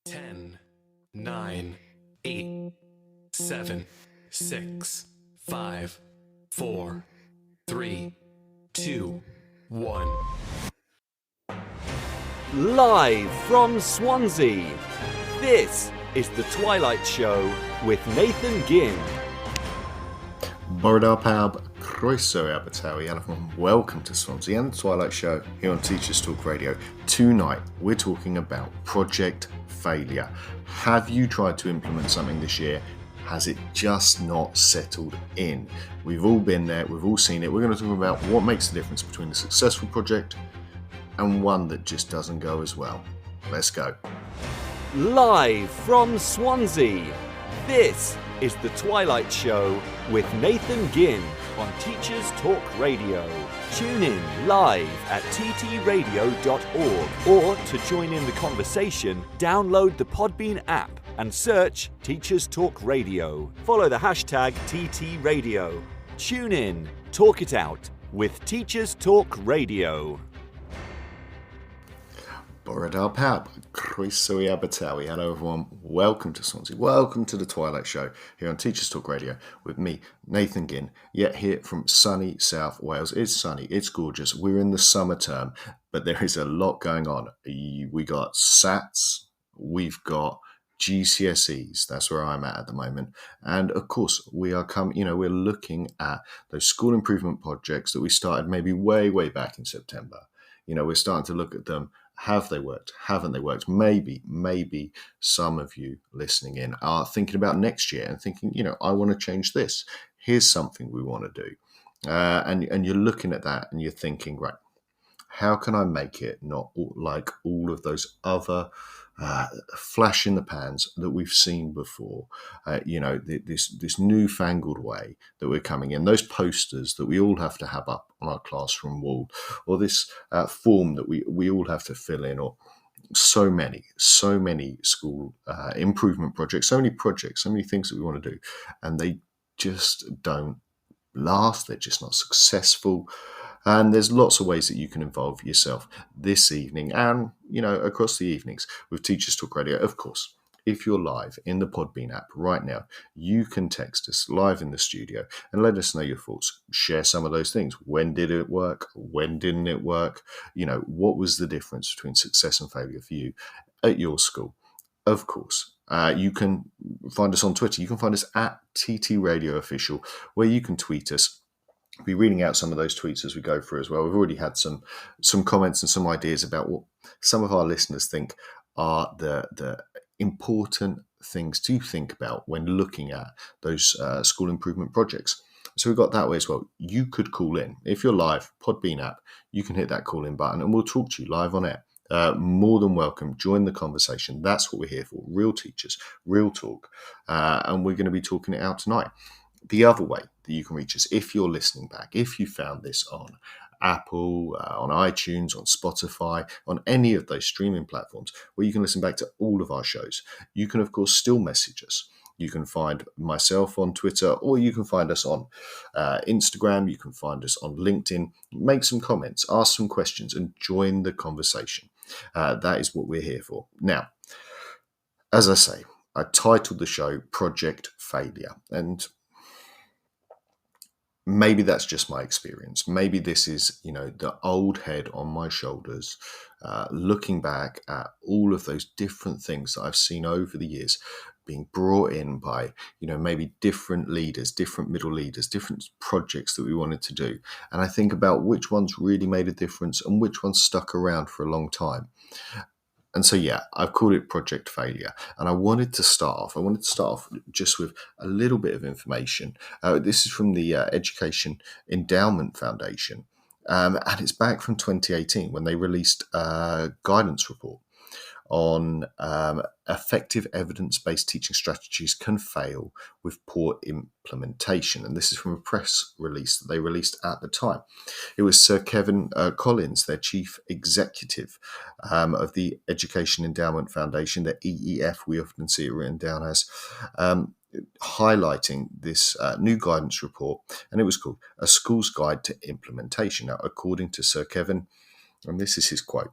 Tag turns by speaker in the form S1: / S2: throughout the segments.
S1: 10, 9, 8, 7, 6, 5, 4, 3, 2, 1.
S2: Live from Swansea, this is the Twilight Show with Nathan Gynn.
S3: Borodar Pab, Croeso Abertawe, and welcome to Swansea and the Twilight Show here on Teachers Talk Radio. Tonight, we're talking about project failure. Have you tried to implement something this year? Has it just not settled in? We've all been there, we've all seen it. We're going to talk about what makes the difference between a successful project and one that just doesn't go as well. Let's go.
S2: Live from Swansea, this is the Twilight Show with Nathan Gynn on Teachers Talk Radio. Tune in live at ttradio.org, or to join in the conversation, download the Podbean app and search Teachers Talk Radio. Follow the hashtag TTRadio. Tune in, talk it out with Teachers Talk Radio.
S3: Borodar Pab, Croeso Abertawe. Hello everyone, welcome to Swansea, welcome to the Twilight Show here on Teachers Talk Radio with me, Nathan Gynn, yet here from sunny South Wales. It's sunny, it's gorgeous, we're in the summer term, but there is a lot going on. We got SATs, we've got GCSEs, that's where I'm at the moment, and of course we are we're looking at those school improvement projects that we started maybe way back in September. We're starting to look at them. Have they worked? Haven't they worked? Maybe some of you listening in are thinking about next year and thinking, I want to change this. Here's something we want to do. And you're looking at that and you're thinking, right, how can I make it not like all of those other flash in the pans that we've seen before? This newfangled way that we're coming in, those posters that we all have to have up on our classroom wall, or this form that we all have to fill in, or so many school improvement projects, so many projects, so many things that we want to do, and they just don't last. They're just not successful. And there's lots of ways that you can involve yourself this evening and, across the evenings with Teachers Talk Radio. Of course, if you're live in the Podbean app right now, you can text us live in the studio and let us know your thoughts. Share some of those things. When did it work? When didn't it work? What was the difference between success and failure for you at your school? Of course, you can find us on Twitter. You can find us at TT Radio Official, where you can tweet us. I'll be reading out some of those tweets as we go through as well. We've already had some comments and some ideas about what some of our listeners think are the important things to think about when looking at those school improvement projects. So we've got that way as well. You could call in. If you're live, Podbean app, you can hit that call in button and we'll talk to you live on air. More than welcome. Join the conversation. That's what we're here for. Real teachers, real talk. And we're going to be talking it out tonight. The other way that you can reach us, if you're listening back, if you found this on Apple, on iTunes, on Spotify, on any of those streaming platforms where you can listen back to all of our shows, you can, of course, still message us. You can find myself on Twitter, or you can find us on Instagram. You can find us on LinkedIn. Make some comments, ask some questions, and join the conversation. That is what we're here for. Now, as I say, I titled the show Project Failure, and maybe that's just my experience. Maybe this is, the old head on my shoulders, looking back at all of those different things that I've seen over the years being brought in by, maybe different leaders, different middle leaders, different projects that we wanted to do. And I think about which ones really made a difference and which ones stuck around for a long time. And so, I've called it Project Failure. And I wanted to start off just with a little bit of information. This is from the Education Endowment Foundation. And it's back from 2018 when they released a guidance report on effective evidence-based teaching strategies can fail with poor implementation. And this is from a press release that they released at the time. It was Sir Kevin Collins, their chief executive of the Education Endowment Foundation, the EEF, we often see it written down as, highlighting this new guidance report. And it was called A School's Guide to Implementation. Now, according to Sir Kevin, and this is his quote,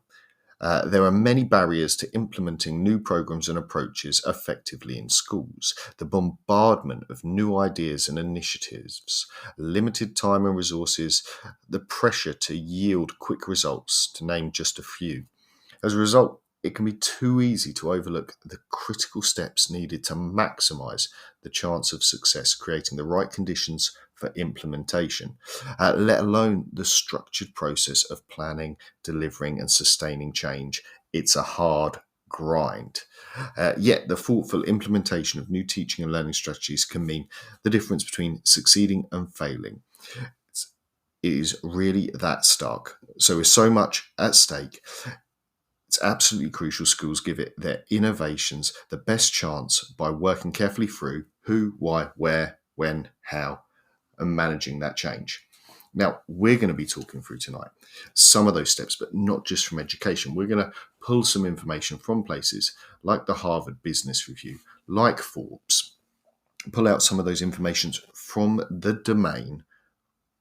S3: There are many barriers to implementing new programs and approaches effectively in schools. The bombardment of new ideas and initiatives, limited time and resources, the pressure to yield quick results, to name just a few. As a result, it can be too easy to overlook the critical steps needed to maximize the chance of success, creating the right conditions for implementation, let alone the structured process of planning, delivering, and sustaining change. It's a hard grind. Yet, the thoughtful implementation of new teaching and learning strategies can mean the difference between succeeding and failing. It is really that stark. So, with so much at stake, it's absolutely crucial schools give it their innovations the best chance by working carefully through who, why, where, when, how, and managing that change. Now, we're going to be talking through tonight some of those steps, but not just from education. We're going to pull some information from places like the Harvard Business Review, like Forbes, pull out some of those informations from the domain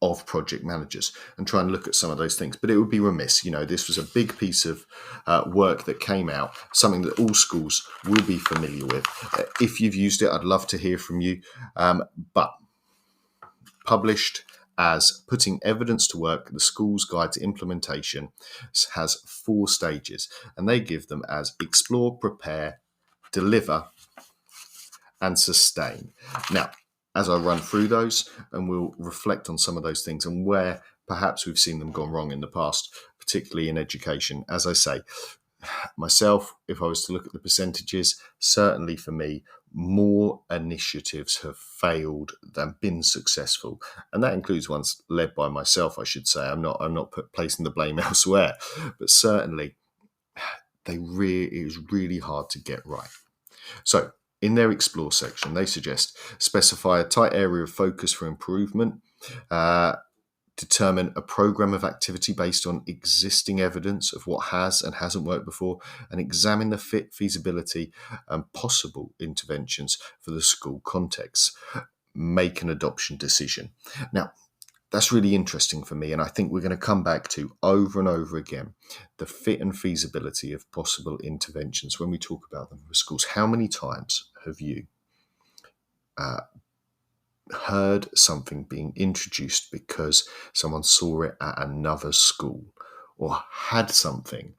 S3: of project managers and try and look at some of those things. But it would be remiss, this was a big piece of work that came out, something that all schools will be familiar with. If you've used it, I'd love to hear from you. But published as Putting Evidence to Work, the School's Guide to Implementation has 4 stages, and they give them as explore, prepare, deliver, and sustain. Now, as I run through those, and we'll reflect on some of those things and where perhaps we've seen them gone wrong in the past, particularly in education. As I say, myself, if I was to look at the percentages, certainly for me, more initiatives have failed than been successful, and that includes ones led by myself. I should say, I'm not placing the blame elsewhere, but certainly, it was really hard to get right. So, in their explore section, they suggest specify a tight area of focus for improvement, determine a program of activity based on existing evidence of what has and hasn't worked before, and examine the fit, feasibility, and possible interventions for the school context. Make an adoption decision. Now, that's really interesting for me, and I think we're going to come back to over and over again the fit and feasibility of possible interventions when we talk about them for schools. How many times have you heard something being introduced because someone saw it at another school, or had something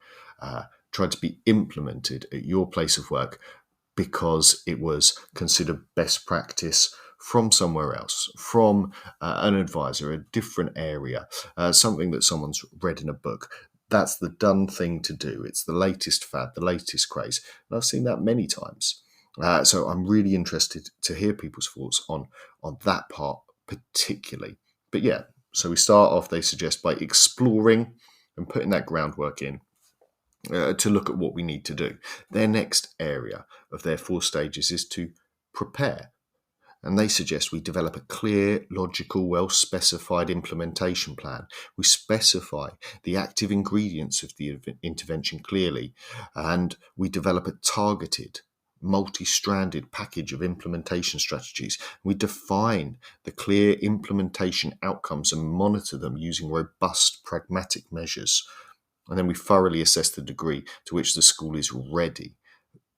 S3: tried to be implemented at your place of work because it was considered best practice from somewhere else, from an advisor, a different area, something that someone's read in a book? That's the done thing to do. It's the latest fad, the latest craze. And I've seen that many times. So I'm really interested to hear people's thoughts on that part particularly. But yeah, so we start off, they suggest, by exploring and putting that groundwork in to look at what we need to do. Their next area of their 4 stages is to prepare. And they suggest we develop a clear, logical, well-specified implementation plan. We specify the active ingredients of the intervention clearly, and we develop a targeted, multi-stranded package of implementation strategies. We define the clear implementation outcomes and monitor them using robust, pragmatic measures. And then we thoroughly assess the degree to which the school is ready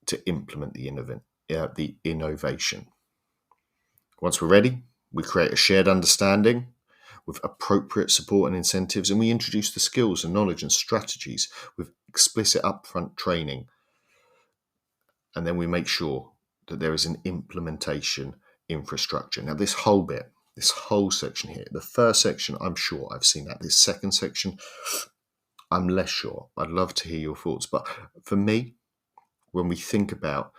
S3: to implement the innovation. Once we're ready, we create a shared understanding with appropriate support and incentives, and we introduce the skills and knowledge and strategies with explicit upfront training. And then we make sure that there is an implementation infrastructure. Now, this whole section here, the first section, I'm sure I've seen that. This second section, I'm less sure. I'd love to hear your thoughts. But for me, when we think about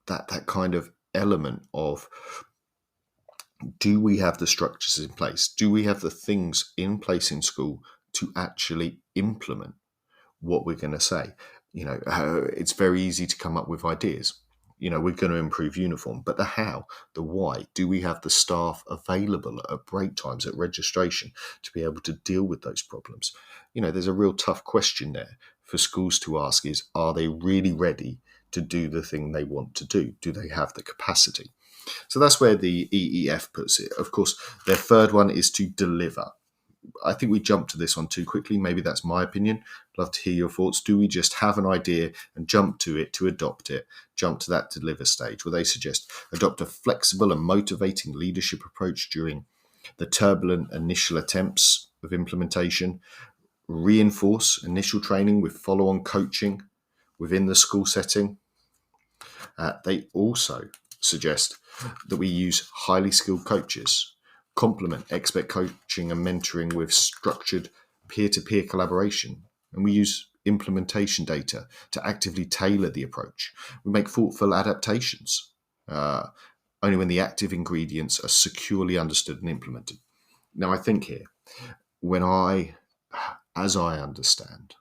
S3: that kind of element of, do we have the structures in place? Do we have the things in place in school to actually implement what we're going to say? It's very easy to come up with ideas. We're going to improve uniform, but the how, the why, do we have the staff available at break times, at registration, to be able to deal with those problems? There's a real tough question there for schools to ask is, are they really ready to do the thing they want to do? Do they have the capacity? So that's where the EEF puts it. Of course, their third one is to deliver. I think we jumped to this one too quickly. Maybe that's my opinion. I'd love to hear your thoughts. Do we just have an idea and jump to it, to adopt it, jump to that deliver stage? Where they suggest adopt a flexible and motivating leadership approach during the turbulent initial attempts of implementation, reinforce initial training with follow-on coaching within the school setting. They also suggest that we use highly skilled coaches, complement expert coaching and mentoring with structured peer-to-peer collaboration, and we use implementation data to actively tailor the approach. We make thoughtful adaptations only when the active ingredients are securely understood and implemented. Now, I think here, as I understand,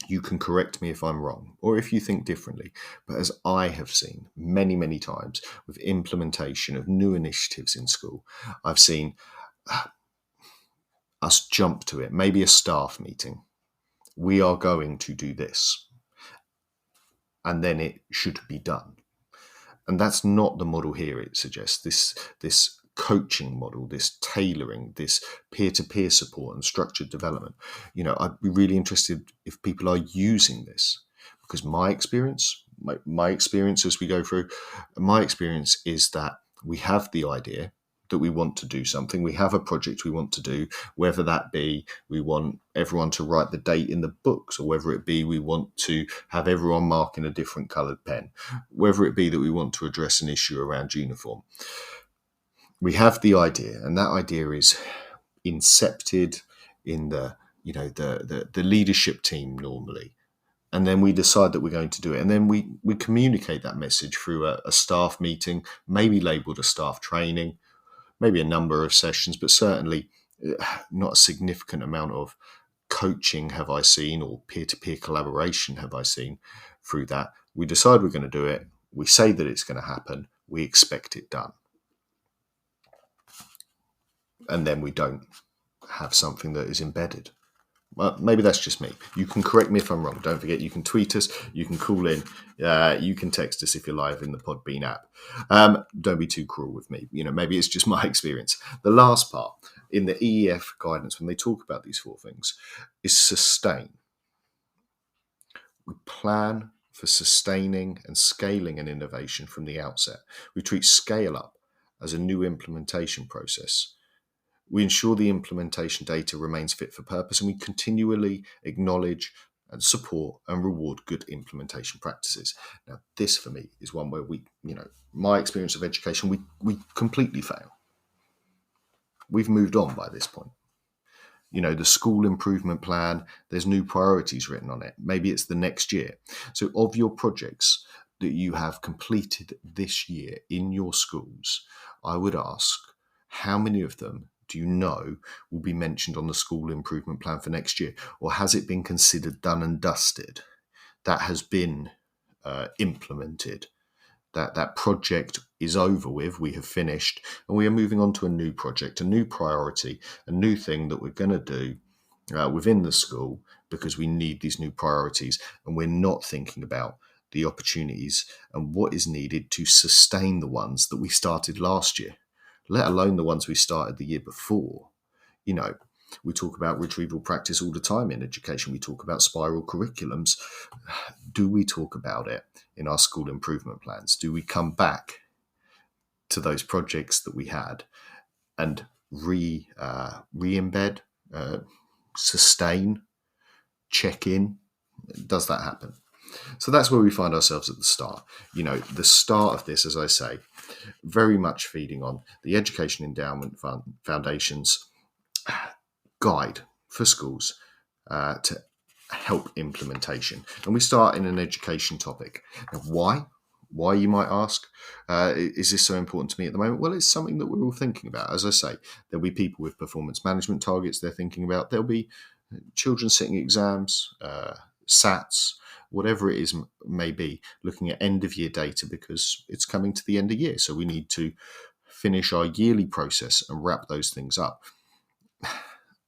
S3: you can correct me if I'm wrong or if you think differently, but as I have seen many, many times with implementation of new initiatives in school, I've seen us jump to it, maybe a staff meeting. We are going to do this, and then it should be done. And that's not the model here. It suggests this coaching model, this tailoring, this peer-to-peer support and structured development. I'd be really interested if people are using this, because my experience as we go through, my experience is that we have the idea that we want to do something. We have a project we want to do, whether that be we want everyone to write the date in the books, or whether it be we want to have everyone mark in a different coloured pen, whether it be that we want to address an issue around uniform. We have the idea, and that idea is incepted in the leadership team normally. And then we decide that we're going to do it. And then we communicate that message through a staff meeting, maybe labelled a staff training, maybe a number of sessions, but certainly not a significant amount of coaching have I seen, or peer-to-peer collaboration have I seen through that. We decide we're going to do it. We say that it's going to happen. We expect it done. And then we don't have something that is embedded. Well, maybe that's just me. You can correct me if I'm wrong. Don't forget, you can tweet us, you can call in, you can text us if you're live in the Podbean app. Don't be too cruel with me. Maybe it's just my experience. The last part in the EEF guidance, when they talk about these four things, is sustain. We plan for sustaining and scaling an innovation from the outset. We treat scale up as a new implementation process. We ensure the implementation data remains fit for purpose, and we continually acknowledge and support and reward good implementation practices. Now, this for me is one where my experience of education, we completely fail. We've moved on by this point. The school improvement plan, there's new priorities written on it. Maybe it's the next year. So of your projects that you have completed this year in your schools, I would ask, how many of them do you know will be mentioned on the school improvement plan for next year? Or has it been considered done and dusted? That has been implemented. That project is over with, we have finished, and we are moving on to a new project, a new priority, a new thing that we're going to do within the school, because we need these new priorities, and we're not thinking about the opportunities and what is needed to sustain the ones that we started last year, let alone the ones we started the year before. We talk about retrieval practice all the time in education. We talk about spiral curriculums. Do we talk about it in our school improvement plans? Do we come back to those projects that we had and re-embed, sustain, check in? Does that happen? So that's where we find ourselves at the start. The start of this, as I say, very much feeding on the Education Endowment Foundation's guide for schools to help implementation. And we start in an education topic. Now, why? Why, you might ask, is this so important to me at the moment? Well, it's something that we're all thinking about. As I say, there'll be people with performance management targets they're thinking about. There'll be children sitting exams, SATs, whatever it is may be, looking at end of year data because it's coming to the end of year. So we need to finish our yearly process and wrap those things up.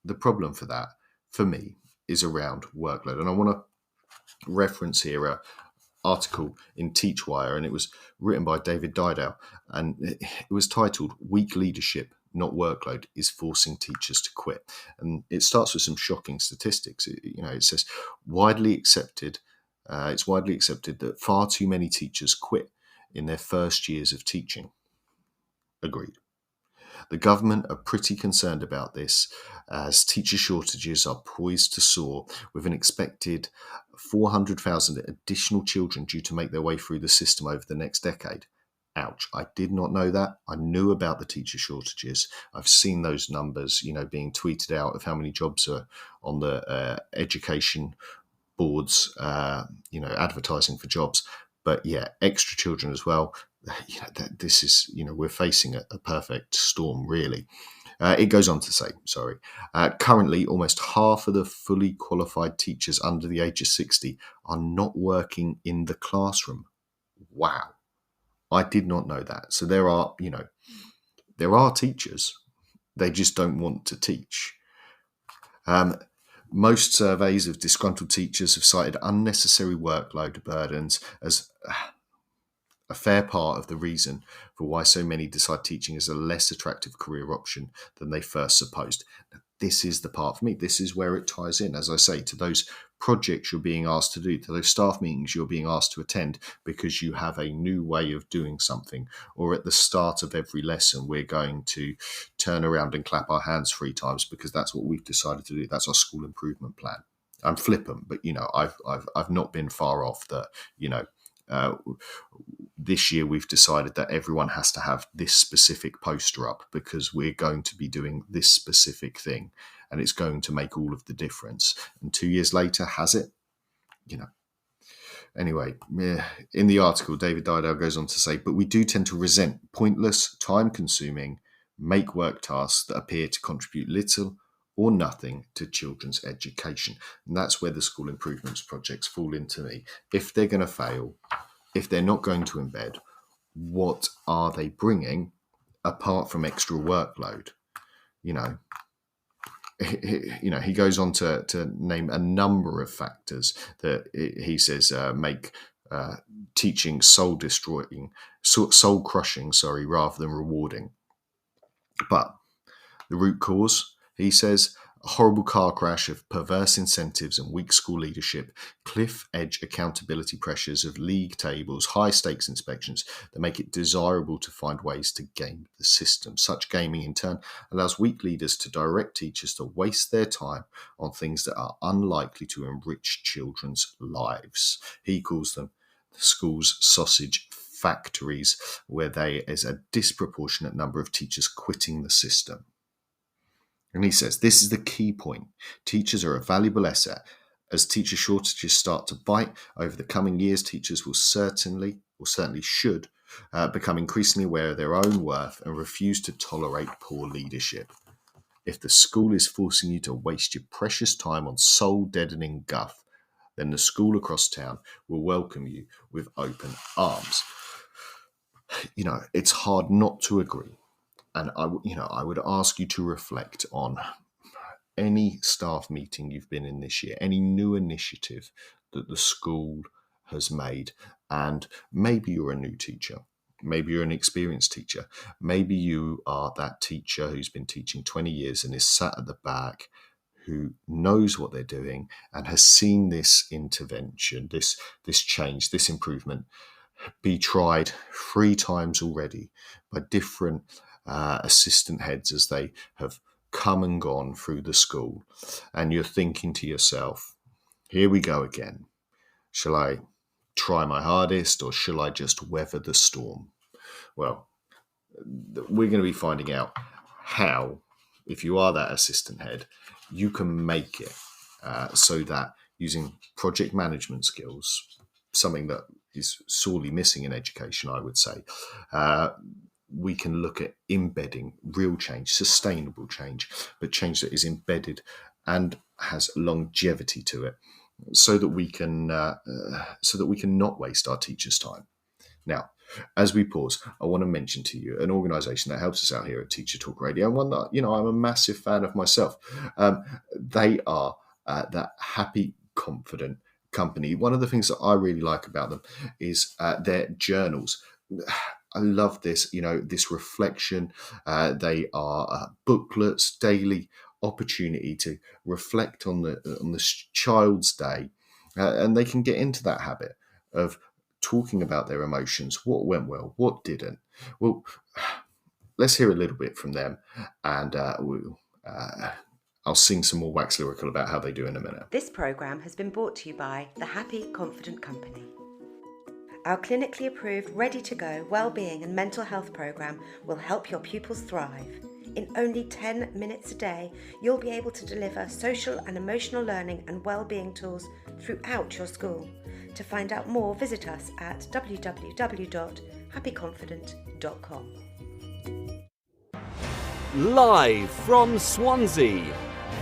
S3: The problem for that, for me, is around workload. And I want to reference here an article in TeachWire, and it was written by David Didale, and it was titled "Weak Leadership not workload, is forcing teachers to quit. And it starts with some shocking statistics. It says it's widely accepted that far too many teachers quit in their first years of teaching. Agreed. The government are pretty concerned about this, as teacher shortages are poised to soar, with an expected 400,000 additional children due to make their way through the system over the next decade. Ouch. I did not know that. I knew about the teacher shortages. I've seen those numbers, being tweeted out of how many jobs are on the education boards, advertising for jobs. But yeah, extra children as well. This is, we're facing a perfect storm, really. It goes on to say, currently almost half of the fully qualified teachers under the age of 60 are not working in the classroom. Wow. I did not know that. So there are teachers. They just don't want to teach. Most surveys of disgruntled teachers have cited unnecessary workload burdens as a fair part of the reason for why so many decide teaching is a less attractive career option than they first supposed. Now, this is the part for me. This is where it ties in, as I say, to those projects you're being asked to do, to those staff meetings you're being asked to attend because you have a new way of doing something. Or at the start of every lesson, we're going to turn around and clap our hands 3 times because that's what we've decided to do. That's our school improvement plan. I'm flippant, but I've not been far off that. This year we've decided that everyone has to have this specific poster up because we're going to be doing this specific thing and it's going to make all of the difference. And 2 years later, has it? Anyway, in the article, David Didal goes on to say, but we do tend to resent pointless, time-consuming, make-work tasks that appear to contribute little or nothing to children's education. And that's where the school improvements projects fall into me. If they're going to fail, if they're not going to embed, what are they bringing apart from extra workload? He goes on to name a number of factors that he says make teaching soul crushing, rather than rewarding. But the root cause, he says, a horrible car crash of perverse incentives and weak school leadership, cliff-edge accountability pressures of league tables, high-stakes inspections that make it desirable to find ways to game the system. Such gaming, in turn, allows weak leaders to direct teachers to waste their time on things that are unlikely to enrich children's lives. He calls them the school's sausage factories, where there is a disproportionate number of teachers quitting the system. And he says, this is the key point. Teachers are a valuable asset. As teacher shortages start to bite over the coming years, teachers will certainly should become increasingly aware of their own worth and refuse to tolerate poor leadership. If the school is forcing you to waste your precious time on soul-deadening guff, then the school across town will welcome you with open arms. It's hard not to agree. And I would ask you to reflect on any staff meeting you've been in this year, any new initiative that the school has made. And maybe you're a new teacher. Maybe you're an experienced teacher. Maybe you are that teacher who's been teaching 20 years and is sat at the back, who knows what they're doing and has seen this intervention, this change, this improvement be tried 3 times already by different assistant heads as they have come and gone through the school. And you're thinking to yourself, here we go again. Shall I try my hardest or shall I just weather the storm? Well, we're going to be finding out how, if you are that assistant head, you can make it so that using project management skills, something that is sorely missing in education, I would say, we can look at embedding real change, sustainable change, but change that is embedded and has longevity to it, so that we can not waste our teachers' time. Now, as we pause, I want to mention to you an organisation that helps us out here at Teacher Talk Radio, and one that I'm a massive fan of myself. They are that happy, confident company. One of the things that I really like about them is their journals. I love this, this reflection. They are booklets, daily opportunity to reflect on the child's day, and they can get into that habit of talking about their emotions, what went well, what didn't. Well, let's hear a little bit from them, and I'll sing some more wax lyrical about how they do in a minute.
S4: This programme has been brought to you by the Happy Confident Company. Our clinically approved, ready-to-go wellbeing and mental health programme will help your pupils thrive. In only 10 minutes a day, you'll be able to deliver social and emotional learning and wellbeing tools throughout your school. To find out more, visit us at www.happyconfident.com.
S2: Live from Swansea,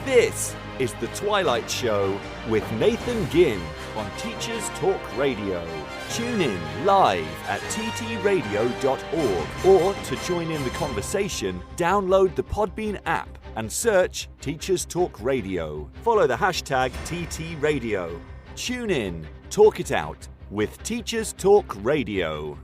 S2: this is the Twilight Show with Nathan Gynn on Teachers Talk Radio. Tune in live at ttradio.org, or to join in the conversation, download the Podbean app and search Teachers Talk Radio. Follow the hashtag TTRadio. Tune in, talk it out with Teachers Talk Radio.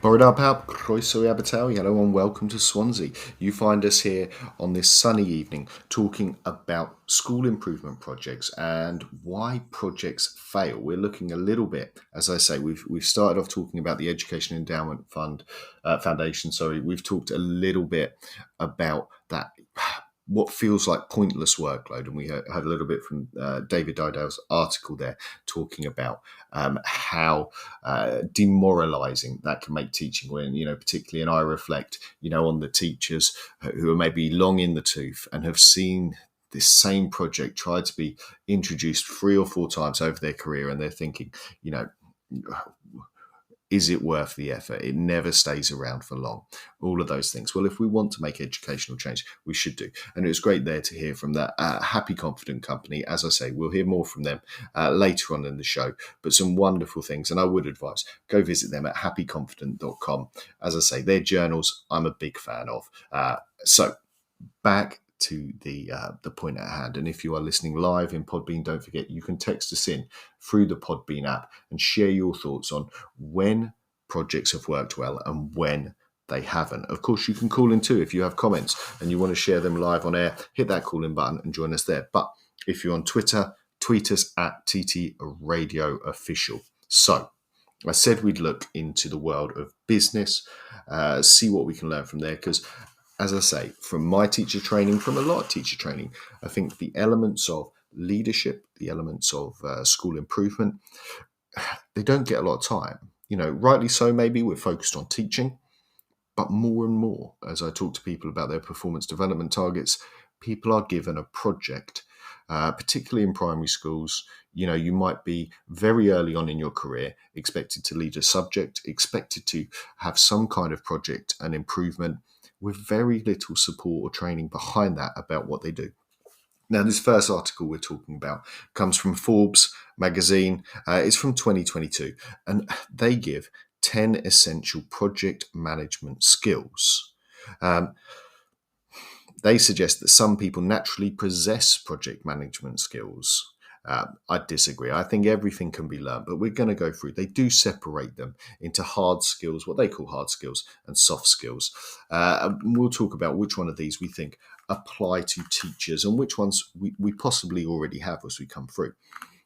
S3: Hello and welcome to Swansea. You find us here on this sunny evening talking about school improvement projects and why projects fail. We're looking a little bit, as I say, we've started off talking about the Education Endowment Foundation. We've talked a little bit about that, what feels like pointless workload, and we heard a little bit from David Didale's article there talking about how demoralizing that can make teaching when, particularly, and I reflect, on the teachers who are maybe long in the tooth and have seen this same project tried to be introduced 3 or 4 times over their career, and they're thinking, is it worth the effort? It never stays around for long. All of those things. Well, if we want to make educational change, we should do. And it was great there to hear from that Happy Confident Company. As I say, we'll hear more from them later on in the show, but some wonderful things. And I would advise, go visit them at happyconfident.com. As I say, their journals, I'm a big fan of. So back to the point at hand. And if you are listening live in Podbean, don't forget you can text us in through the Podbean app and share your thoughts on when projects have worked well and when they haven't. Of course, you can call in too if you have comments and you want to share them live on air. Hit that call in button and join us there. But if you're on Twitter, tweet us at TT Radio Official. So I said we'd look into the world of business, see what we can learn from there, because as I say, from my teacher training, from a lot of teacher training, I think the elements of leadership, the elements of school improvement, they don't get a lot of time. Rightly so, maybe we're focused on teaching, but more and more, as I talk to people about their performance development targets, people are given a project, particularly in primary schools. You might be very early on in your career expected to lead a subject, expected to have some kind of project and improvement, with very little support or training behind that about what they do. Now, this first article we're talking about comes from Forbes magazine. It's from 2022, and they give 10 essential project management skills. They suggest that some people naturally possess project management skills. I disagree. I think everything can be learned, but we're going to go through. They do separate them into hard skills, what they call hard skills, and soft skills. We'll talk about which one of these we think apply to teachers and which ones we possibly already have as we come through.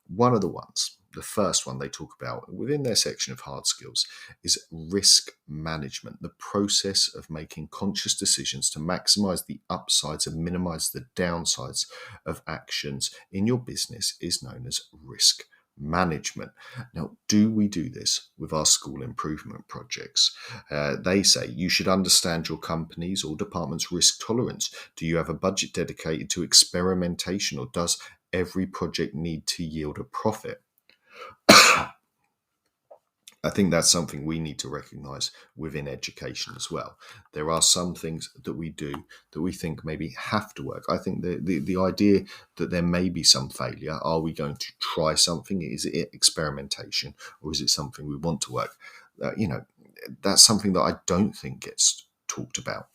S3: One of the ones, the first one they talk about within their section of hard skills, is risk management, the process of making conscious decisions to maximize the upsides and minimize the downsides of actions in your business is known as risk management. Now, do we do this with our school improvement projects? They say you should understand your company's or department's risk tolerance. Do you have a budget dedicated to experimentation, or does every project need to yield a profit? I think that's something we need to recognize within education as well. There are some things that we do that we think maybe have to work. I think the idea that there may be some failure, are we going to try something? Is it experimentation, or is it something we want to work? That's something that I don't think gets talked about.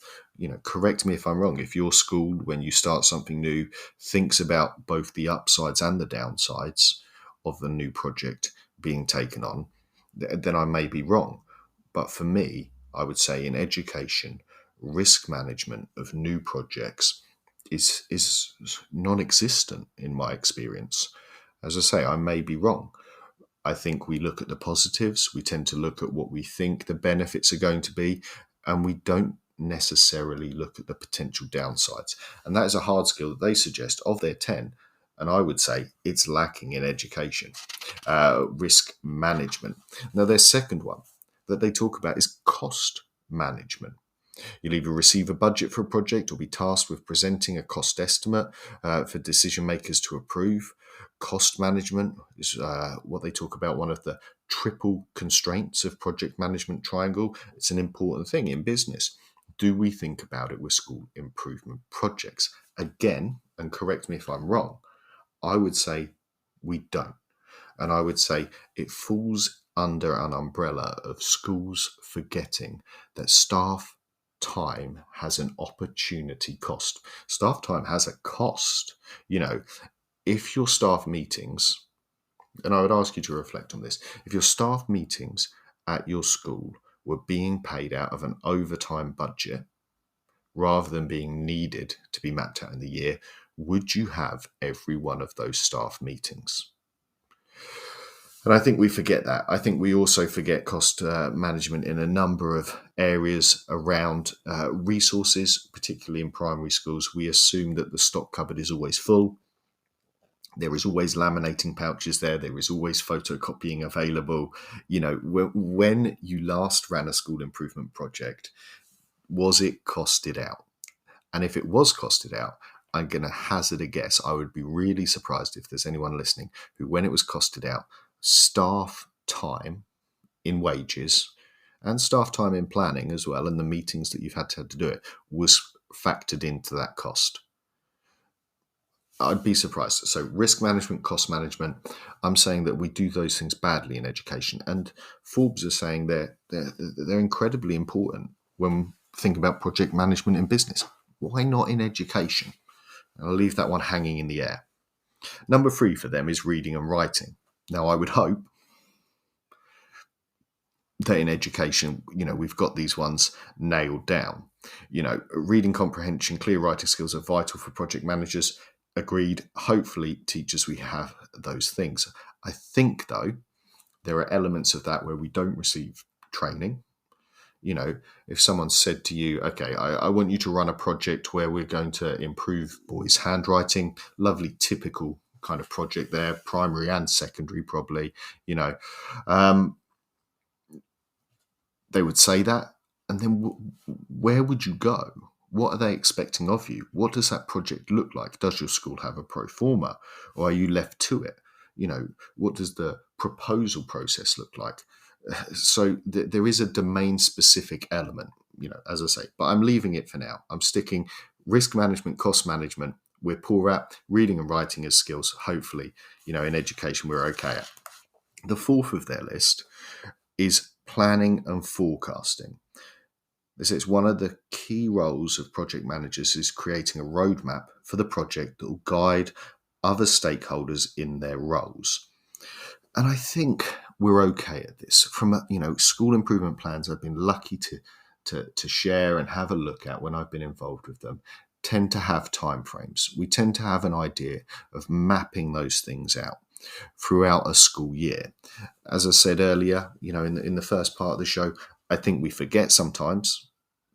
S3: Correct me if I'm wrong. If your school, when you start something new, thinks about both the upsides and the downsides of the new project being taken on, then I may be wrong. But for me, I would say in education, risk management of new projects is non-existent in my experience. As I say, I may be wrong. I think we look at the positives, we tend to look at what we think the benefits are going to be, and we don't necessarily look at the potential downsides. And that is a hard skill that they suggest of their 10. And I would say it's lacking in education, risk management. Now, their second one that they talk about is cost management. You'll either receive a budget for a project or be tasked with presenting a cost estimate for decision makers to approve. Cost management is what they talk about, one of the triple constraints of project management triangle. It's an important thing in business. Do we think about it with school improvement projects? Again, and correct me if I'm wrong, I would say we don't. And I would say it falls under an umbrella of schools forgetting that staff time has an opportunity cost. Staff time has a cost. If your staff meetings, and I would ask you to reflect on this, if your staff meetings at your school were being paid out of an overtime budget rather than being needed to be mapped out in the year, would you have every one of those staff meetings? And I think we forget that. I think we also forget cost management in a number of areas around resources, particularly in primary schools. We assume that the stock cupboard is always full. There is always laminating pouches there. There is always photocopying available. When you last ran a school improvement project, was it costed out? And if it was costed out, I'm going to hazard a guess. I would be really surprised if there's anyone listening who, when it was costed out, staff time in wages and staff time in planning as well, and the meetings that you've had to do it, was factored into that cost. I'd be surprised. So risk management, cost management, I'm saying that we do those things badly in education. And Forbes are saying they're incredibly important when thinking about project management in business. Why not in education? And I'll leave that one hanging in the air. Number 3 for them is reading and writing. Now, I would hope that in education, we've got these ones nailed down. Reading comprehension, clear writing skills are vital for project managers. Agreed. Hopefully, teachers, we have those things. I think, though, there are elements of that where we don't receive training. If someone said to you, okay, I want you to run a project where we're going to improve boys' handwriting, lovely, typical kind of project there, primary and secondary probably, they would say that. And then where would you go? What are they expecting of you? What does that project look like? Does your school have a pro forma, or are you left to it? What does the proposal process look like? So there is a domain-specific element, as I say, but I'm leaving it for now. I'm sticking risk management, cost management. We're poor at reading and writing as skills. Hopefully, in education, we're okay at. The 4th of their list is planning and forecasting. They say it's one of the key roles of project managers is creating a roadmap for the project that will guide other stakeholders in their roles. And I think we're okay at this. From school improvement plans I've been lucky to share and have a look at when I've been involved with them, tend to have timeframes. We tend to have an idea of mapping those things out throughout a school year. As I said earlier, in the first part of the show, I think we forget sometimes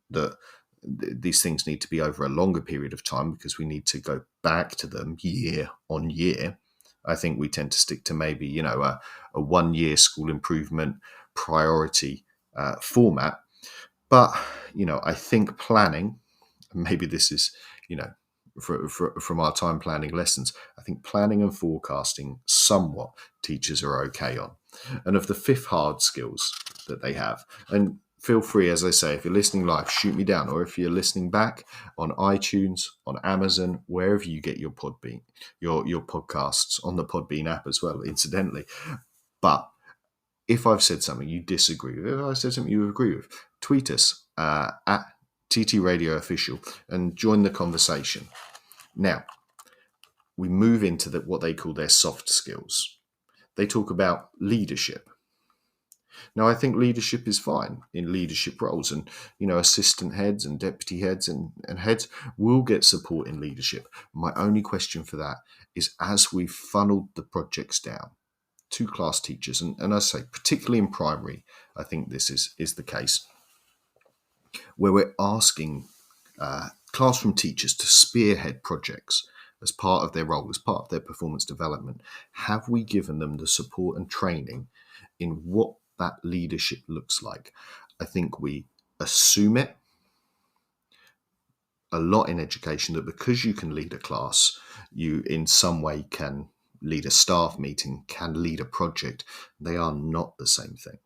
S3: that these things need to be over a longer period of time because we need to go back to them year on year. I think we tend to stick to maybe, a 1-year school improvement priority format. But, I think planning, maybe this is, from our time planning lessons, I think planning and forecasting somewhat teachers are okay on. And of the 5th hard skills that they have, and feel free, as I say, if you're listening live, shoot me down, or if you're listening back on iTunes, on Amazon, wherever you get your Podbean, your podcasts, on the Podbean app as well, incidentally. But if I've said something you disagree with, if I've said something you agree with, tweet us at TT Radio Official and join the conversation. Now, we move into what they call their soft skills. They talk about leadership. Now, I think leadership is fine in leadership roles, and assistant heads and deputy heads and heads will get support in leadership. My only question for that is, as we've funneled the projects down to class teachers, and I say particularly in primary, I think this is the case, where we're asking classroom teachers to spearhead projects as part of their role, as part of their performance development. Have we given them the support and training in what that leadership looks like? I think we assume it a lot in education, that because you can lead a class, you in some way can lead a staff meeting, can lead a project. They are not the same thing.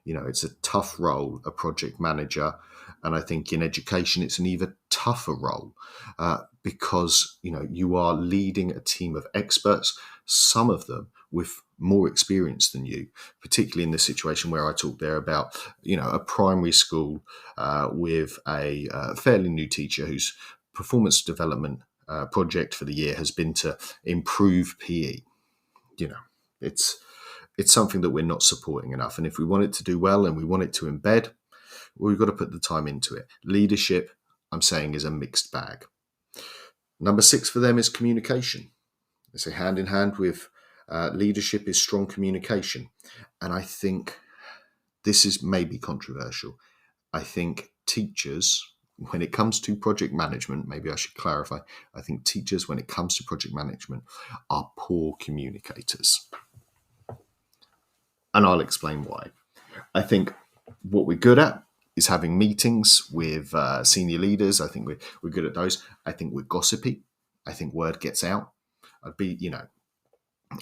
S3: It's a tough role, a project manager. And I think in education, it's an even tougher role because, you are leading a team of experts, some of them with more experience than you, particularly in the situation where I talked there about, a primary school with a fairly new teacher whose performance development project for the year has been to improve PE. It's something that we're not supporting enough. And if we want it to do well and we want it to embed, well, we've got to put the time into it. Leadership, I'm saying, is a mixed bag. Number 6 for them is communication. They say hand in hand with leadership is strong communication. And I think this is maybe controversial. I think teachers, when it comes to project management, maybe I should clarify, I think teachers, when it comes to project management, are poor communicators. And I'll explain why. I think what we're good at is having meetings with senior leaders. I think we're good at those. I think we're gossipy. I think word gets out.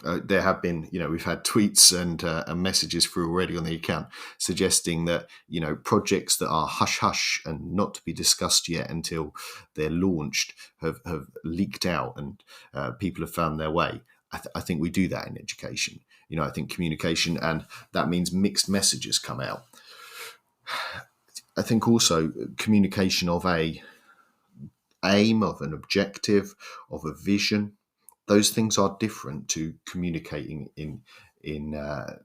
S3: There have been, we've had tweets and messages through already on the account suggesting that, projects that are hush-hush and not to be discussed yet until they're launched have leaked out and people have found their way. I think we do that in education. I think communication, and that means mixed messages come out. I think also communication of a aim, of an objective, of a vision. Those things are different to communicating in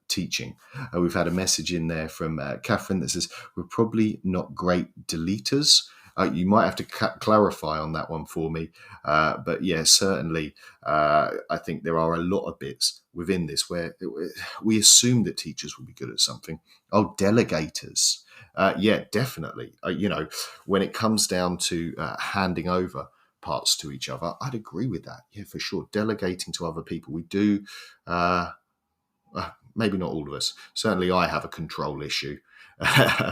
S3: teaching. We've had a message in there from Catherine that says, we're probably not great deleters. You might have to clarify on that one for me. But yeah, certainly, I think there are a lot of bits within this where we assume that teachers will be good at something. Oh, delegators. Yeah, definitely. When it comes down to handing over parts to each other, I'd agree with that. Yeah, for sure. Delegating to other people. We do, maybe not all of us. Certainly I have a control issue.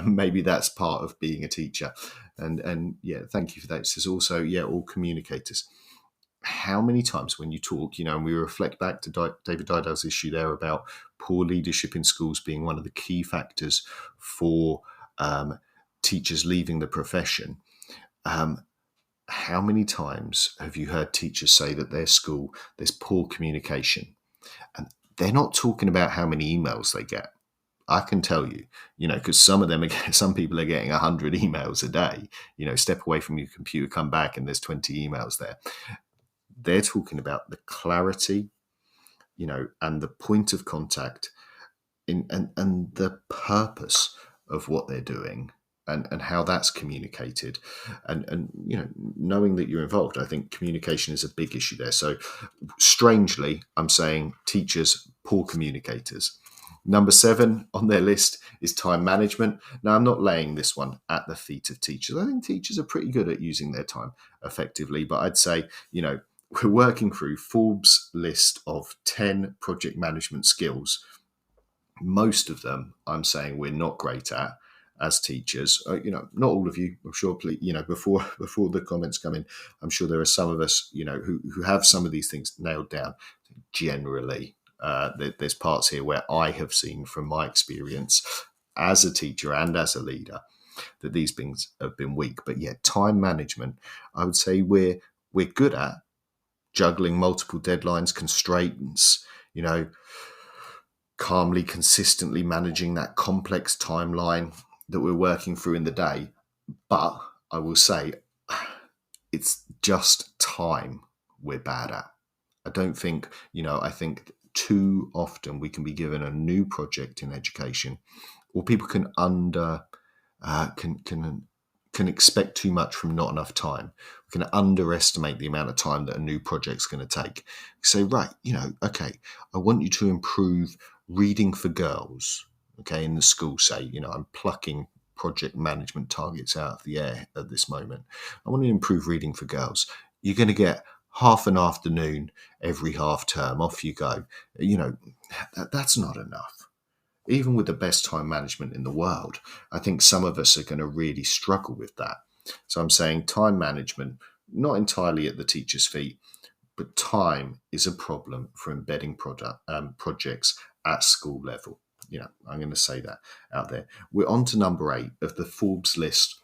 S3: Maybe that's part of being a teacher. And yeah, thank you for that. It says also, yeah, all communicators. How many times when you talk, and we reflect back to David Didale's issue there about poor leadership in schools being one of the key factors for teachers leaving the profession. How many times have you heard teachers say that their school, there's poor communication? And they're not talking about how many emails they get. I can tell you, because some people are getting 100 emails a day. Step away from your computer, come back, and there's 20 emails there. They're talking about the clarity, and the point of contact, and the purpose of what they're doing, and how that's communicated, and knowing that you're involved. I think communication is a big issue there. So strangely, I'm saying teachers, poor communicators. Number 7 on their list is time management. Now, I'm not laying this one at the feet of teachers. I think teachers are pretty good at using their time effectively, but I'd say, we're working through Forbes' list of 10 project management skills. Most of them, I'm saying, we're not great at as teachers. Not all of you, I'm sure, before the comments come in, I'm sure there are some of us, who have some of these things nailed down. Generally, there's parts here where I have seen from my experience as a teacher and as a leader that these things have been weak. But yet time management, I would say we're good at juggling multiple deadlines, constraints, calmly, consistently managing that complex timeline that we're working through in the day. But I will say it's just time we're bad at. I don't think, I think too often we can be given a new project in education or people can can expect too much from not enough time. We can underestimate the amount of time that a new project's going to take. Say, right, okay, I want you to improve reading for girls. Okay, in the school, say, I'm plucking project management targets out of the air at this moment. I want to improve reading for girls. You're going to get half an afternoon every half term. Off you go. That's not enough. Even with the best time management in the world, I think some of us are going to really struggle with that. So I'm saying time management, not entirely at the teacher's feet, but time is a problem for embedding projects at school level. I'm going to say that out there. We're on to number 8 of the Forbes list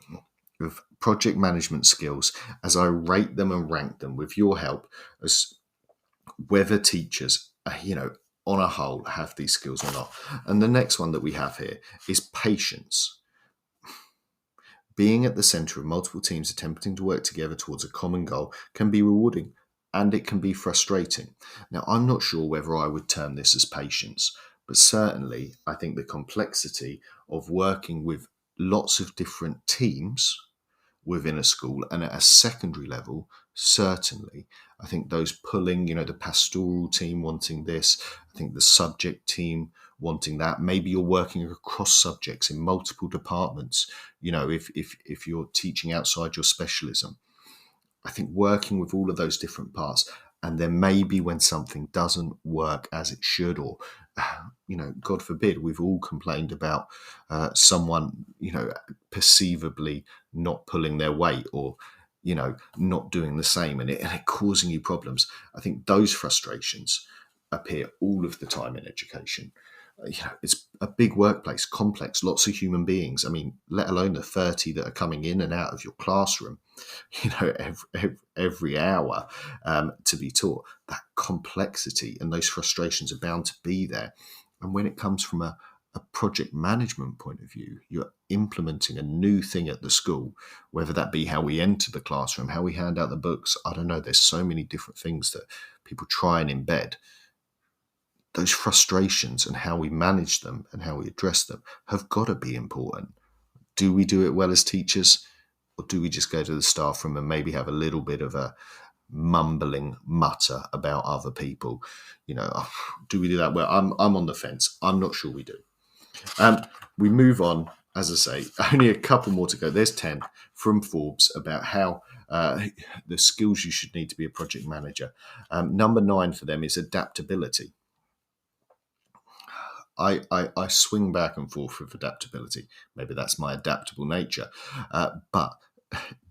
S3: of project management skills as I rate them and rank them with your help as whether teachers, on a whole, have these skills or not. And the next one that we have here is patience. Being at the centre of multiple teams attempting to work together towards a common goal can be rewarding and it can be frustrating. Now, I'm not sure whether I would term this as patience, but certainly I think the complexity of working with lots of different teams within a school and at a secondary level, certainly. I think those pulling, the pastoral team wanting this, I think the subject team wanting that. Maybe you're working across subjects in multiple departments, if you're teaching outside your specialism. I think working with all of those different parts, and then maybe when something doesn't work as it should, or God forbid, we've all complained about someone perceivably not pulling their weight, or not doing the same, and it causing you problems. I think those frustrations appear all of the time in education. It's a big workplace, complex, lots of human beings. I mean, let alone the 30 that are coming in and out of your classroom, every hour to be taught. That complexity and those frustrations are bound to be there. And when it comes from a project management point of view, you're implementing a new thing at the school, whether that be how we enter the classroom, how we hand out the books. I don't know. There's so many different things that people try and embed. Those frustrations and how we manage them and how we address them have got to be important. Do we do it well as teachers, or do we just go to the staff room and maybe have a little bit of a mumbling mutter about other people? Do we do that well? I'm on the fence. I'm not sure we do. We move on, as I say, only a couple more to go. There's 10 from Forbes about how the skills you should need to be a project manager. Number 9 for them is adaptability. I swing back and forth with adaptability. Maybe that's my adaptable nature. But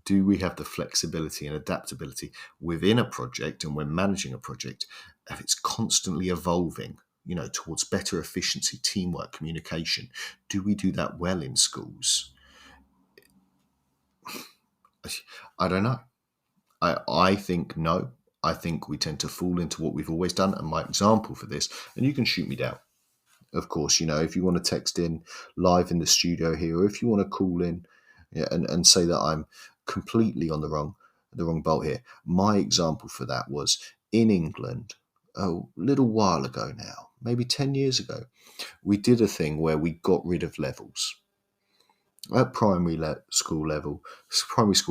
S3: do we have the flexibility and adaptability within a project, and when managing a project, if it's constantly evolving, towards better efficiency, teamwork, communication? Do we do that well in schools? I don't know. I think no. I think we tend to fall into what we've always done. And my example for this, and you can shoot me down, of course, if you want to text in live in the studio here, or if you want to call in and say that I'm completely on the wrong bolt here. My example for that was in England a little while ago now, maybe 10 years ago. We did a thing where we got rid of levels. At primary school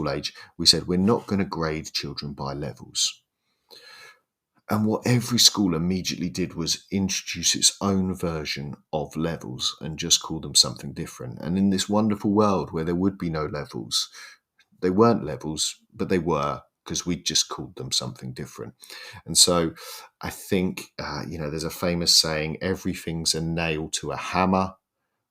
S3: age, we said we're not going to grade children by levels. And what every school immediately did was introduce its own version of levels and just call them something different. And in this wonderful world where there would be no levels, they weren't levels, but they were, because we just called them something different. And so I think, there's a famous saying, everything's a nail to a hammer.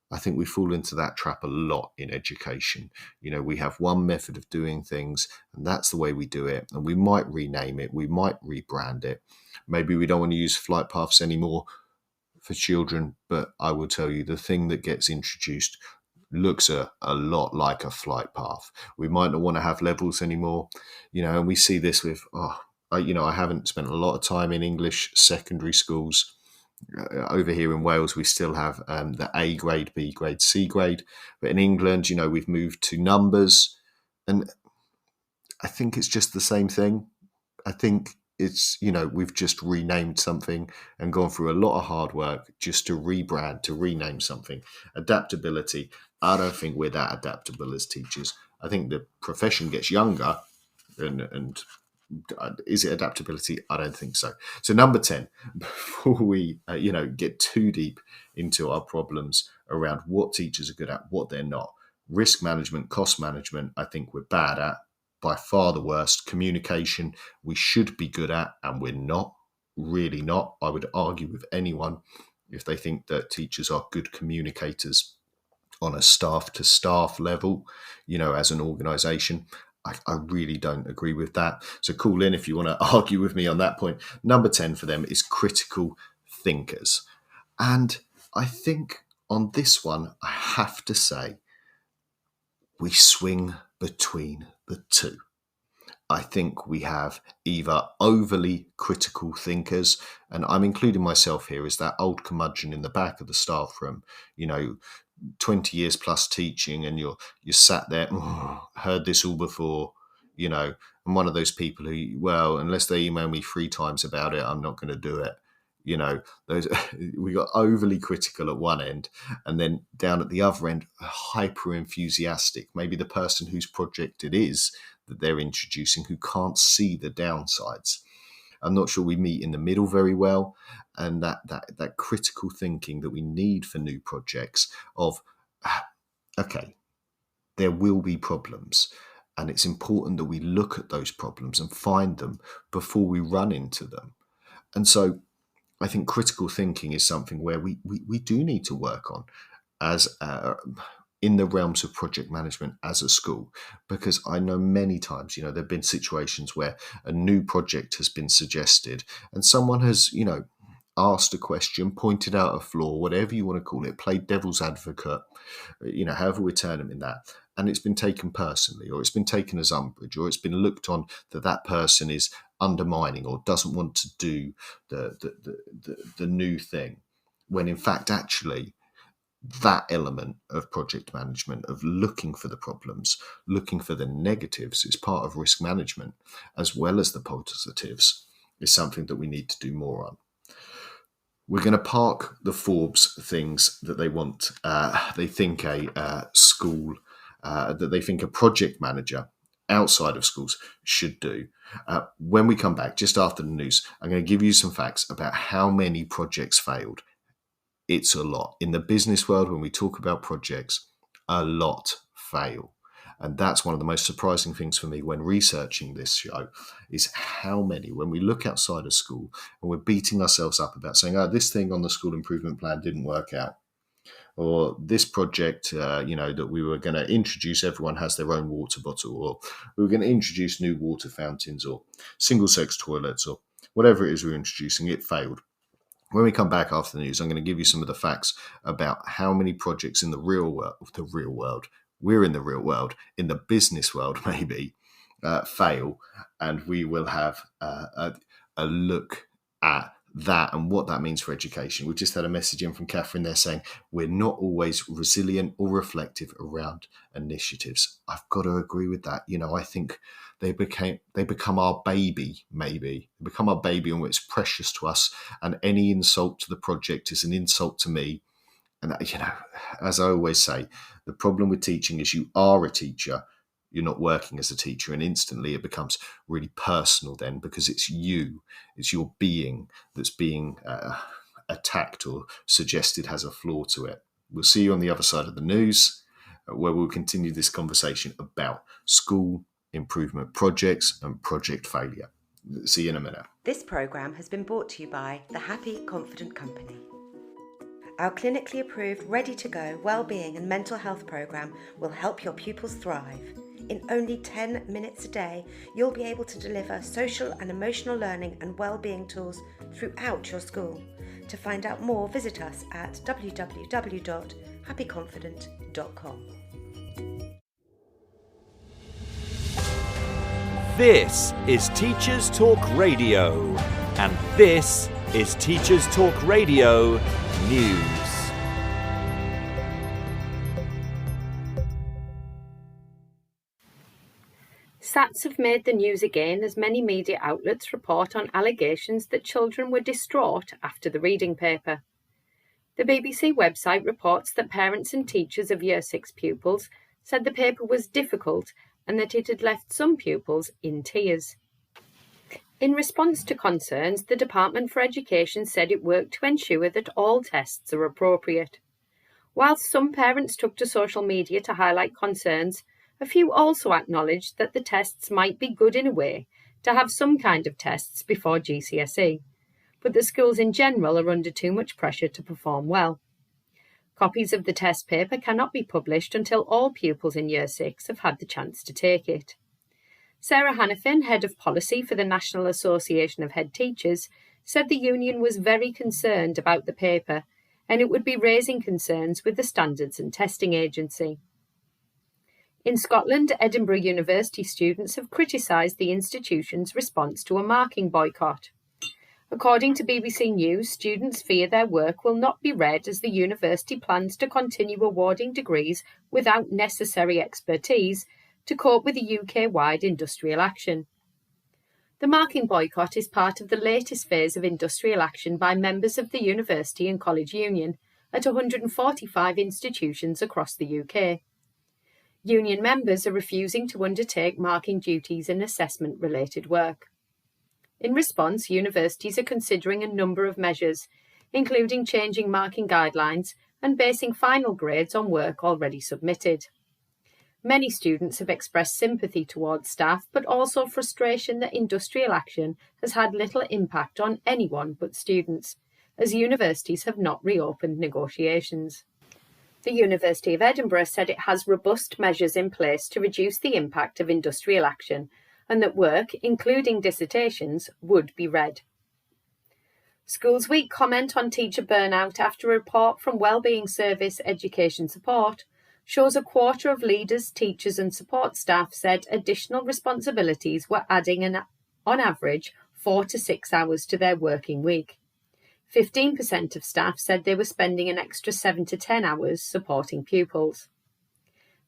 S3: I think we fall into that trap a lot in education. We have one method of doing things, and that's the way we do it. And we might rename it. We might rebrand it. Maybe we don't want to use flight paths anymore for children, but I will tell you, the thing that gets introduced looks a lot like a flight path. We might not want to have levels anymore, and we see this with, I haven't spent a lot of time in English secondary schools. Over here in Wales, we still have the A grade, B grade, C grade. But in England, we've moved to numbers. And I think it's just the same thing. I think it's, we've just renamed something and gone through a lot of hard work just to rebrand, to rename something. Adaptability, I don't think we're that adaptable as teachers. I think the profession gets younger, and is it adaptability? I don't think so. So number 10, before we get too deep into our problems around what teachers are good at, what they're not, risk management, cost management, I think we're bad at. By far the worst. Communication, we should be good at, and we're not, really not. I would argue with anyone if they think that teachers are good communicators on a staff to staff level, as an organization. I really don't agree with that. So call in if you want to argue with me on that point. Number 10 for them is critical thinkers. And I think on this one, I have to say, we swing between the two. I think we have either overly critical thinkers, and I'm including myself here as that old curmudgeon in the back of the staff room, 20 years plus teaching, and you're sat there, heard this all before, I'm one of those people who, well, unless they email me 3 times about it, I'm not going to do it. Those we got overly critical at one end, and then down at the other end, hyper enthusiastic. Maybe the person whose project it is that they're introducing who can't see the downsides. I'm not sure we meet in the middle very well, and that critical thinking that we need for new projects of, okay, there will be problems, and it's important that we look at those problems and find them before we run into them. And so I think critical thinking is something where we do need to work on as in the realms of project management as a school, because I know many times, there have been situations where a new project has been suggested and someone has, asked a question, pointed out a flaw, whatever you want to call it, played devil's advocate, however we turn them in that. And it's been taken personally, or it's been taken as umbrage, or it's been looked on that person is undermining or doesn't want to do the new thing, when in fact, actually, that element of project management, of looking for the problems, looking for the negatives, is part of risk management, as well as the positives, is something that we need to do more on. We're going to park the Forbes things that they want. They think a school, that they think a project manager outside of schools should do. When we come back, just after the news, I'm going to give you some facts about how many projects failed. It's a lot. In the business world, when we talk about projects, a lot fail. And that's one of the most surprising things for me when researching this show, is how many, when we look outside of school and we're beating ourselves up about saying, this thing on the school improvement plan didn't work out, or this project, that we were going to introduce, everyone has their own water bottle, or we were going to introduce new water fountains or single-sex toilets, or whatever it is we're introducing, it failed. When we come back after the news, I'm going to give you some of the facts about how many projects in the real world, we're in the real world, in the business world maybe, fail, and we will have a look at that and what that means for education. We just had a message in from Catherine there saying we're not always resilient or reflective around initiatives. I've got to agree with that. I think they become our baby, maybe. They become our baby, and it's precious to us, and any insult to the project is an insult to me. And, as I always say, the problem with teaching is you are a teacher, you're not working as a teacher, and instantly it becomes really personal then, because it's you, it's your being that's being attacked or suggested has a flaw to it. We'll see you on the other side of the news, where we'll continue this conversation about school improvement projects and project failure. See you in a minute.
S4: This programme has been brought to you by the Happy Confident Company. Our clinically approved, ready-to-go wellbeing and mental health programme will help your pupils thrive. In only 10 minutes a day, you'll be able to deliver social and emotional learning and wellbeing tools throughout your school. To find out more, visit us at www.happyconfident.com.
S2: This is Teachers Talk Radio, and this is Teachers Talk Radio News.
S5: SATs have made the news again as many media outlets report on allegations that children were distraught after the reading paper. The BBC website reports that parents and teachers of Year 6 pupils said the paper was difficult and that it had left some pupils in tears. In response to concerns, the Department for Education said it worked to ensure that all tests are appropriate. Whilst some parents took to social media to highlight concerns, a few also acknowledged that the tests might be good in a way to have some kind of tests before GCSE, but the schools in general are under too much pressure to perform well. Copies of the test paper cannot be published until all pupils in Year 6 have had the chance to take it. Sarah Hannafin, Head of Policy for the National Association of Head Teachers, said the union was very concerned about the paper and it would be raising concerns with the Standards and Testing Agency. In Scotland, Edinburgh University students have criticised the institution's response to a marking boycott. According to BBC News, students fear their work will not be read as the university plans to continue awarding degrees without necessary expertise to cope with the UK-wide industrial action. The marking boycott is part of the latest phase of industrial action by members of the University and College Union at 145 institutions across the UK. Union members are refusing to undertake marking duties and assessment-related work. In response, universities are considering a number of measures, including changing marking guidelines and basing final grades on work already submitted. Many students have expressed sympathy towards staff, but also frustration that industrial action has had little impact on anyone but students, as universities have not reopened negotiations. The University of Edinburgh said it has robust measures in place to reduce the impact of industrial action, and that work, including dissertations, would be read. Schools Week comment on teacher burnout after a report from Wellbeing Service Education Support shows a quarter of leaders, teachers and support staff said additional responsibilities were adding on average 4 to 6 hours to their working week. 15% of staff said they were spending an extra 7 to 10 hours supporting pupils.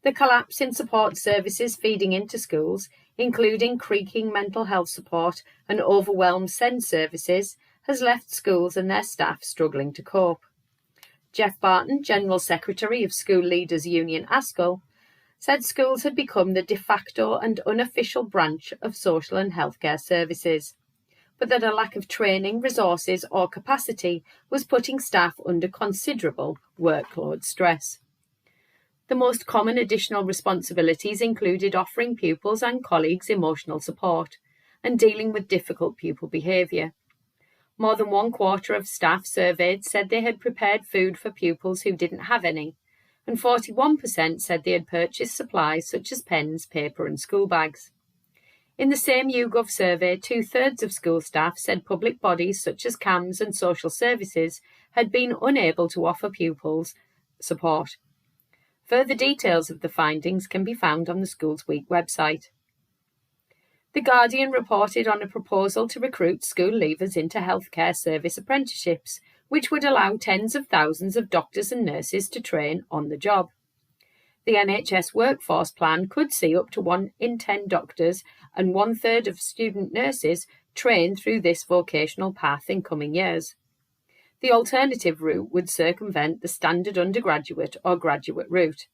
S5: The collapse in support services feeding into schools, including creaking mental health support and overwhelmed SEND services, has left schools and their staff struggling to cope. Jeff Barton, General Secretary of School Leaders Union ASCL, said schools had become the de facto and unofficial branch of social and healthcare services, but that a lack of training, resources or capacity was putting staff under considerable workload stress. The most common additional responsibilities included offering pupils and colleagues emotional support and dealing with difficult pupil behaviour. More than 1/4 of staff surveyed said they had prepared food for pupils who didn't have any, and 41% said they had purchased supplies such as pens, paper and school bags. In the same YouGov survey, 2/3 of school staff said public bodies such as CAMS and social services had been unable to offer pupils support. Further details of the findings can be found on the Schools Week website. The Guardian reported on a proposal to recruit school leavers into healthcare service apprenticeships, which would allow tens of thousands of doctors and nurses to train on the job. The NHS workforce plan could see up to 1 in 10 doctors and 1/3 of student nurses trained through this vocational path in coming years. The alternative route would circumvent the standard undergraduate or graduate route.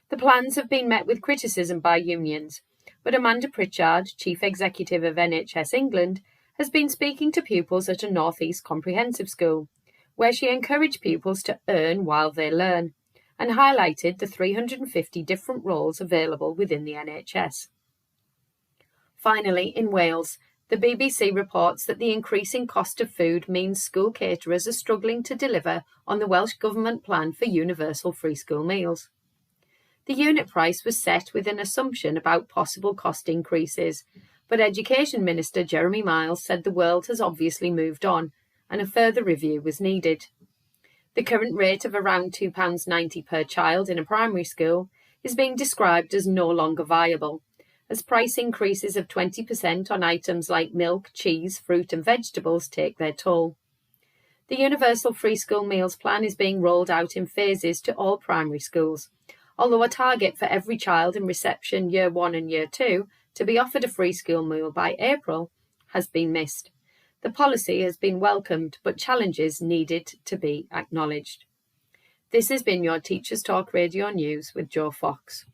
S5: The plans have been met with criticism by unions, but Amanda Pritchard, Chief Executive of NHS England, has been speaking to pupils at a North East comprehensive school, where she encouraged pupils to earn while they learn, and highlighted the 350 different roles available within the NHS. Finally, in Wales, the BBC reports that the increasing cost of food means school caterers are struggling to deliver on the Welsh Government plan for universal free school meals. The unit price was set with an assumption about possible cost increases, but Education Minister Jeremy Miles said the world has obviously moved on and a further review was needed. The current rate of around £2.90 per child in a primary school is being described as no longer viable, as price increases of 20% on items like milk, cheese, fruit and vegetables take their toll. The Universal Free School Meals Plan is being rolled out in phases to all primary schools, although a target for every child in reception Year 1 and Year 2 to be offered a free school meal by April has been missed. The policy has been welcomed, but challenges needed to be acknowledged. This has been your Teachers Talk Radio News with Joe Fox.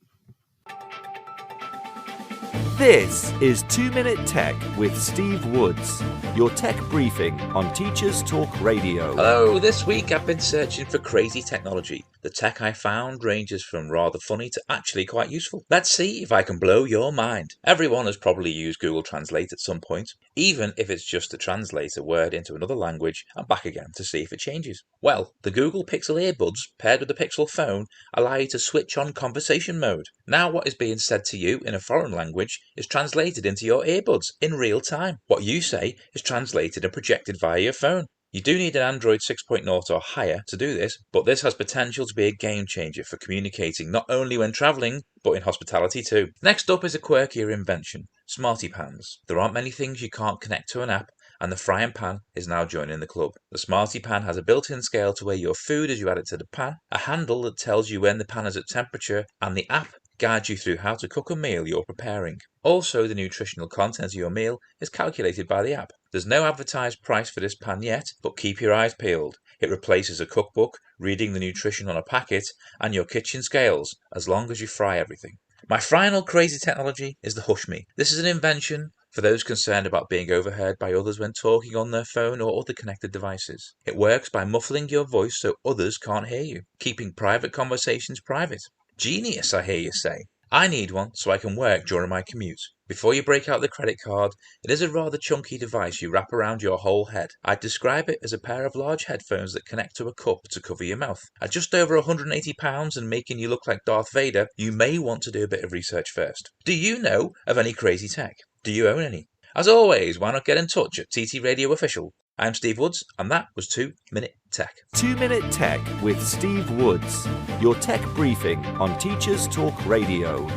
S2: This is 2 Minute Tech with Steve Woods, your tech briefing on Teachers Talk Radio.
S6: Hello, this week I've been searching for crazy technology. The tech I found ranges from rather funny to actually quite useful. Let's see if I can blow your mind. Everyone has probably used Google Translate at some point, even if it's just to translate a word into another language and back again to see if it changes. Well, the Google Pixel earbuds paired with the Pixel phone allow you to switch on conversation mode. Now what is being said to you in a foreign language is translated into your earbuds in real time. What you say is translated and projected via your phone. You do need an Android 6.0 or higher to do this, but this has potential to be a game changer for communicating not only when travelling, but in hospitality too. Next up is a quirkier invention, Smarty Pans. There aren't many things you can't connect to an app, and the frying pan is now joining the club. The Smarty Pan has a built-in scale to weigh your food as you add it to the pan, a handle that tells you when the pan is at temperature, and the app guides you through how to cook a meal you're preparing. Also, the nutritional content of your meal is calculated by the app. There's no advertised price for this pan yet, but keep your eyes peeled. It replaces a cookbook, reading the nutrition on a packet, and your kitchen scales, as long as you fry everything. My final crazy technology is the Hush Me. This is an invention for those concerned about being overheard by others when talking on their phone or other connected devices. It works by muffling your voice so others can't hear you, keeping private conversations private. Genius, I hear you say. I need one so I can work during my commute. Before you break out the credit card, it is a rather chunky device you wrap around your whole head. I'd describe it as a pair of large headphones that connect to a cup to cover your mouth. At just over £180 and making you look like Darth Vader, you may want to do a bit of research first. Do you know of any crazy tech? Do you own any? As always, why not get in touch at TT Radio Official? I'm Steve Woods, and that was 2 Minute Tech.
S2: 2 Minute Tech with Steve Woods, your tech briefing on Teachers Talk Radio.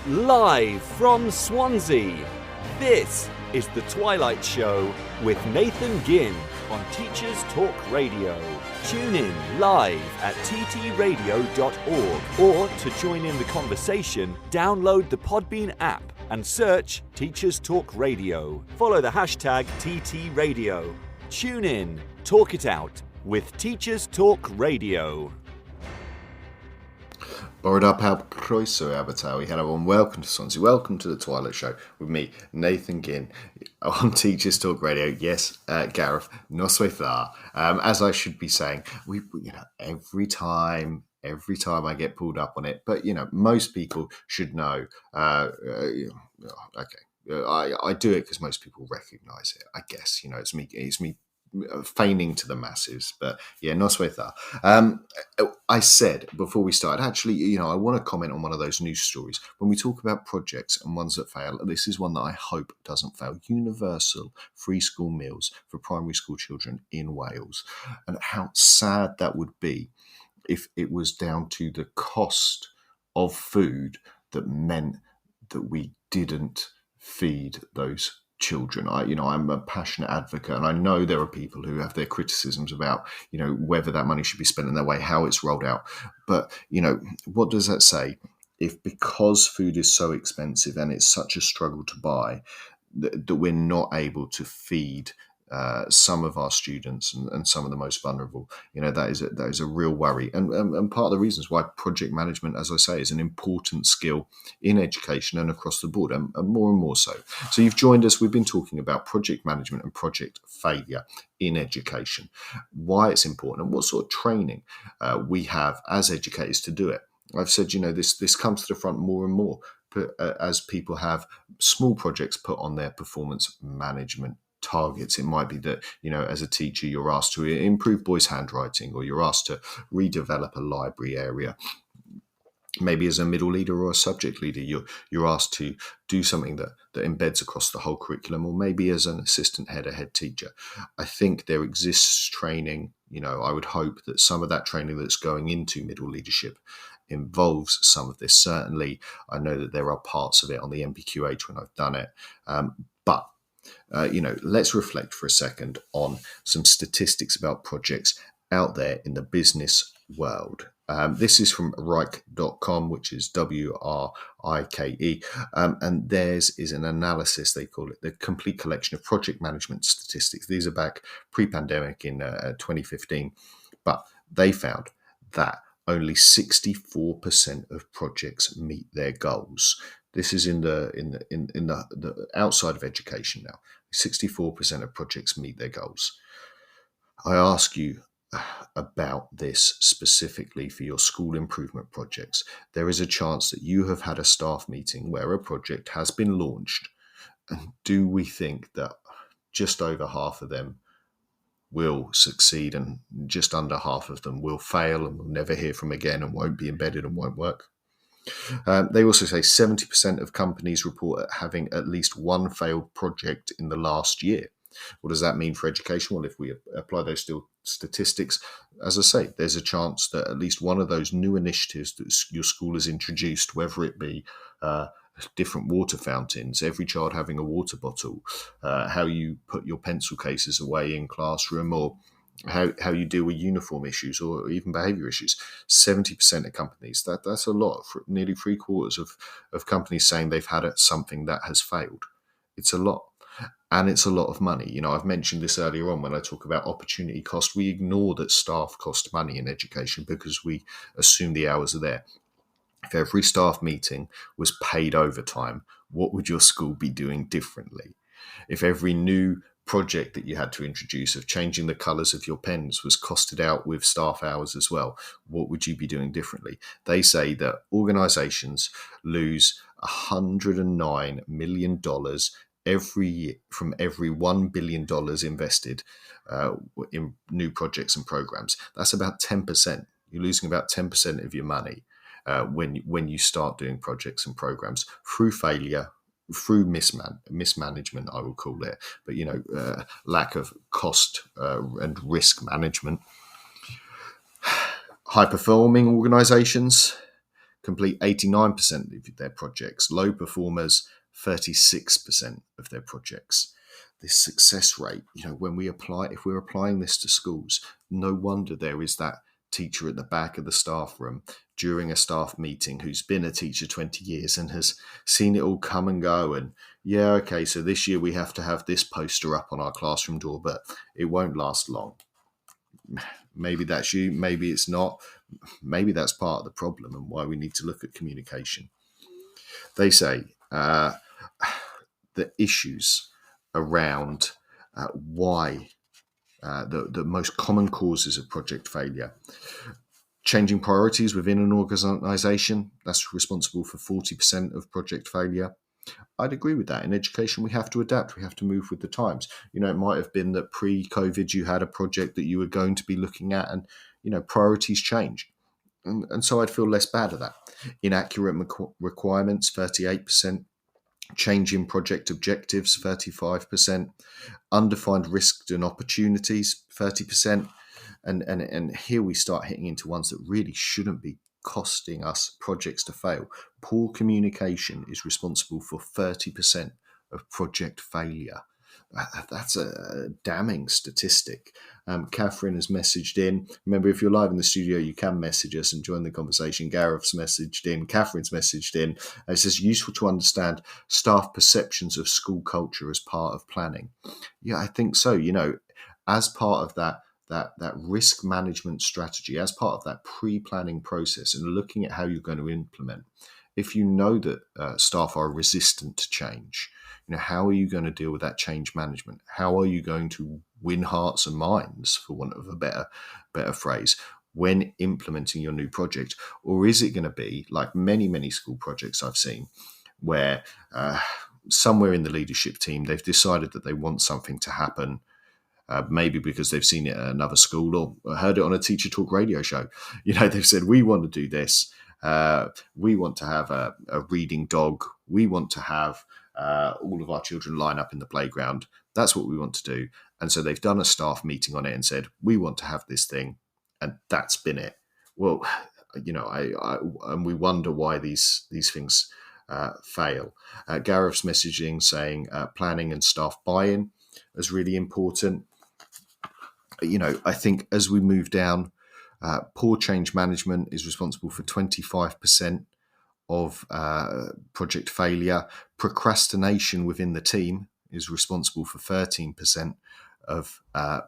S2: Live from Swansea, this is the Twilight Show with Nathan Gynn on Teachers Talk Radio. Tune in live at ttradio.org, or to join in the conversation, download the Podbean app and search Teachers Talk Radio. Follow the hashtag TTRadio. Tune in, talk it out with Teachers Talk Radio.
S3: Borrowed up Croeso Abatawi. Hello and welcome to Swansea. Welcome to the Twilight Show with me, Nathan Gynn, on Teachers Talk Radio. Yes, Gareth, nosweitha. As I should be saying, we every time I get pulled up on it, but most people should know. Okay. I do it because most people recognise it. I guess it's me feigning to the masses, but yeah, nosweitha. I said before we started, actually, I want to comment on one of those news stories. When we talk about projects and ones that fail, this is one that I hope doesn't fail. Universal free school meals for primary school children in Wales, and how sad that would be if it was down to the cost of food that meant that we didn't feed those children. I'm a passionate advocate, and I know there are people who have their criticisms about, whether that money should be spent in that way, how it's rolled out. But, what does that say? If because food is so expensive and it's such a struggle to buy, that we're not able to feed some of our students and some of the most vulnerable, that is a real worry. And part of the reasons why project management, as I say, is an important skill in education and across the board, and more so. So you've joined us. We've been talking about project management and project failure in education, why it's important and what sort of training we have as educators to do it. I've said, this comes to the front more and more as people have small projects put on their performance management targets. It might be that, as a teacher, you're asked to improve boys' handwriting, or you're asked to redevelop a library area. Maybe as a middle leader or a subject leader, you're asked to do something that embeds across the whole curriculum, or maybe as an assistant head, a head teacher. I think there exists training. I would hope that some of that training that's going into middle leadership involves some of this. Certainly, I know that there are parts of it on the MPQH when I've done it. But let's reflect for a second on some statistics about projects out there in the business world. This is from Rike.com, which is WRIKE. And theirs is an analysis, they call it the complete collection of project management statistics. These are back pre-pandemic in 2015. But they found that only 64% of projects meet their goals. This is in the outside of education now. 64% of projects meet their goals. I ask you about this specifically for your school improvement projects. There is a chance that you have had a staff meeting where a project has been launched. And do we think that just over half of them will succeed and just under half of them will fail and will never hear from again and won't be embedded and won't work? They also say 70% of companies report having at least one failed project in the last year. What does that mean for education? Well, if we apply those statistics, as I say, there's a chance that at least one of those new initiatives that your school has introduced, whether it be different water fountains, every child having a water bottle, how you put your pencil cases away in classroom, or how you deal with uniform issues or even behaviour issues. 70% of companies, that's a lot. For nearly 3/4 of companies saying they've had something that has failed. It's a lot. And it's a lot of money. You know, I've mentioned this earlier on when I talk about opportunity cost. We ignore that staff cost money in education because we assume the hours are there. If every staff meeting was paid overtime, what would your school be doing differently? If every new project that you had to introduce of changing the colours of your pens was costed out with staff hours as well, what would you be doing differently? They say that organisations lose $109 million every year from every $1 billion invested in new projects and programs. That's about 10%. You're losing about 10% of your money when you start doing projects and programs through failure, through mismanagement, I will call it, but lack of cost and risk management. High-performing organisations complete 89% of their projects. Low performers, 36% of their projects. This success rate, when if we're applying this to schools, no wonder there is that teacher at the back of the staff room during a staff meeting who's been a teacher 20 years and has seen it all come and go. And so this year we have to have this poster up on our classroom door, but it won't last long. Maybe that's you, maybe it's not. Maybe that's part of the problem and why we need to look at communication. They say the issues around why the most common causes of project failure. Changing priorities within an organisation, that's responsible for 40% of project failure. I'd agree with that. In education, we have to adapt. We have to move with the times. It might have been that pre-COVID you had a project that you were going to be looking at and, priorities change. And so I'd feel less bad at that. Inaccurate requirements, 38%. Change in project objectives, 35%. Undefined risks and opportunities, 30%. And here we start hitting into ones that really shouldn't be costing us projects to fail. Poor communication is responsible for 30% of project failure. That's a damning statistic. Catherine has messaged in. Remember, if you're live in the studio, you can message us and join the conversation. Gareth's messaged in. Catherine's messaged in. It says, useful to understand staff perceptions of school culture as part of planning. Yeah, I think so. As part of that risk management strategy, as part of that pre-planning process and looking at how you're going to implement, if you know that staff are resistant to change, how are you going to deal with that change management? How are you going to win hearts and minds, for want of a better phrase, when implementing your new project? Or is it going to be like many school projects I've seen where somewhere in the leadership team, they've decided that they want something to happen, maybe because they've seen it at another school or heard it on a teacher talk radio show. They've said, we want to do this. We want to have a reading dog. We want to have all of our children line up in the playground. That's what we want to do. And so they've done a staff meeting on it and said, we want to have this thing. And that's been it. Well, and we wonder why these things fail. Gareth's messaging saying planning and staff buy-in is really important. I think as we move down Poor change management is responsible for 25% of project failure. Procrastination within the team is responsible for 13% of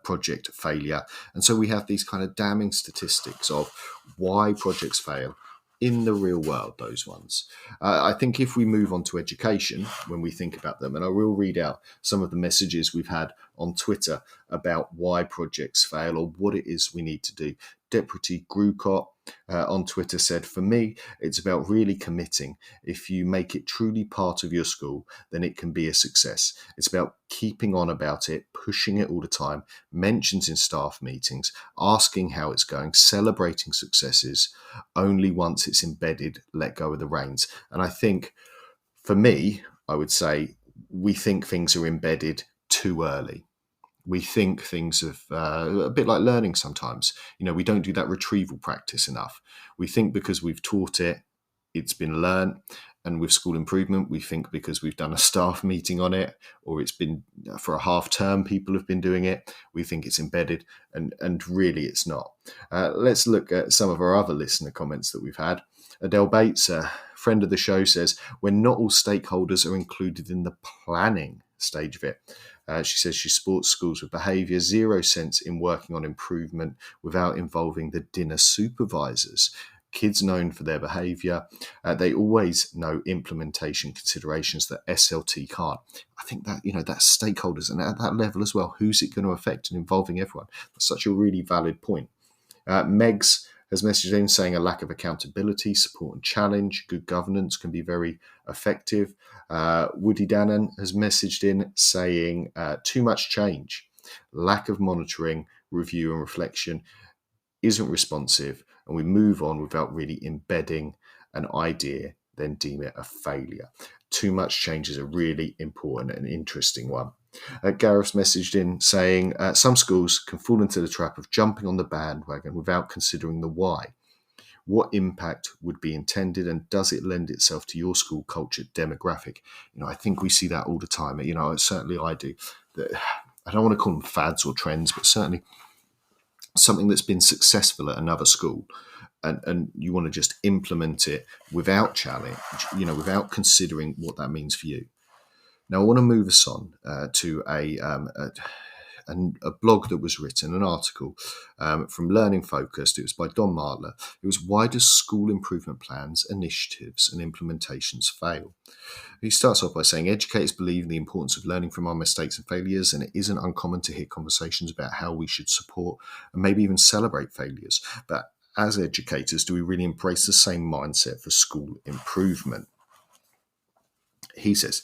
S3: project failure. And so we have these kind of damning statistics of why projects fail in the real world, those ones. I think if we move on to education, when we think about them, and I will read out some of the messages we've had on Twitter about why projects fail or what it is we need to do. Deputy Grucott on Twitter said, "For me, it's about really committing. If you make it truly part of your school, then it can be a success. It's about keeping on about it, pushing it all the time, mentions in staff meetings, asking how it's going, celebrating successes. Only once it's embedded, let go of the reins." And I think, for me, I would say we think things are embedded too early. We think things of a bit like learning sometimes. We don't do that retrieval practice enough. We think because we've taught it, it's been learned. And with school improvement, we think because we've done a staff meeting on it, or it's been for a half term, people have been doing it, we think it's embedded, and really it's not. Let's look at some of our other listener comments that we've had. Adele Bates, a friend of the show, says, "When not all stakeholders are included in the planning stage of it." She says she supports schools with behaviour, zero sense in working on improvement without involving the dinner supervisors. Kids known for their behaviour, they always know implementation considerations that SLT can't. I think that, that's stakeholders, and at that level as well, who's it going to affect, and involving everyone. That's such a really valid point. Megs has messaged in saying a lack of accountability, support and challenge, good governance can be very effective. Woody Dannon has messaged in saying too much change, lack of monitoring, review and reflection, isn't responsive, and we move on without really embedding an idea, then deem it a failure. Too much change is a really important and interesting one. Gareth's messaged in saying some schools can fall into the trap of jumping on the bandwagon without considering the why. What impact would be intended, and does it lend itself to your school culture demographic? I think we see that all the time. Certainly I do. I don't want to call them fads or trends, but certainly something that's been successful at another school, and you want to just implement it without challenge, without considering what that means for you. Now, I want to move us on to a blog that was written, an article from Learning Focused. It was by Don Martler. It was, "Why do school improvement plans, initiatives and implementations fail?" He starts off by saying, "Educators believe in the importance of learning from our mistakes and failures, and it isn't uncommon to hear conversations about how we should support and maybe even celebrate failures. But as educators, do we really embrace the same mindset for school improvement?" He says,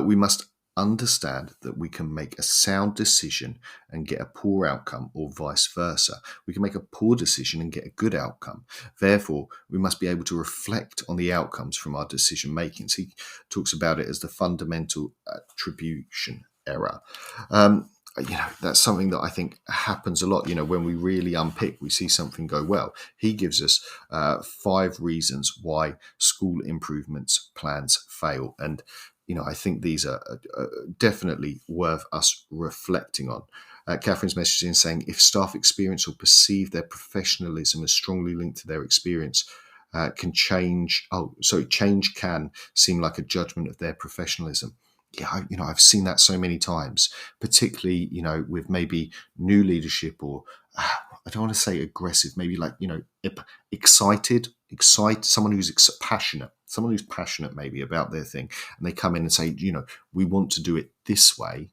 S3: "We must understand that we can make a sound decision and get a poor outcome, or vice versa. We can make a poor decision and get a good outcome. Therefore, we must be able to reflect on the outcomes from our decision making." So he talks about it as the fundamental attribution error. That's something that I think happens a lot. When we really unpick, we see something go well. He gives us 5 reasons why school improvements plans fail. And, I think these are definitely worth us reflecting on. Catherine's messaging saying, "If staff experience or perceive their professionalism as strongly linked to their experience, change can seem like a judgment of their professionalism." Yeah, I've seen that so many times, particularly, with maybe new leadership, or I don't want to say aggressive, maybe like, excited, someone who's passionate maybe about their thing. And they come in and say, we want to do it this way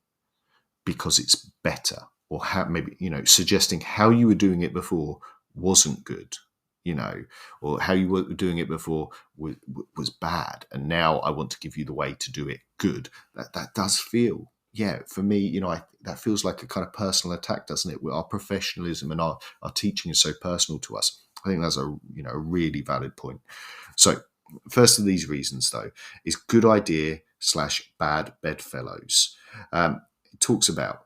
S3: because it's better, or maybe, suggesting how you were doing it before wasn't good, or how you were doing it before was bad, and now I want to give you the way to do it good. That does feel, for me, that feels like a kind of personal attack, doesn't it? Our professionalism and our teaching is so personal to us. I think that's a really valid point. So first of these reasons, though, is good idea / bad bedfellows. It talks about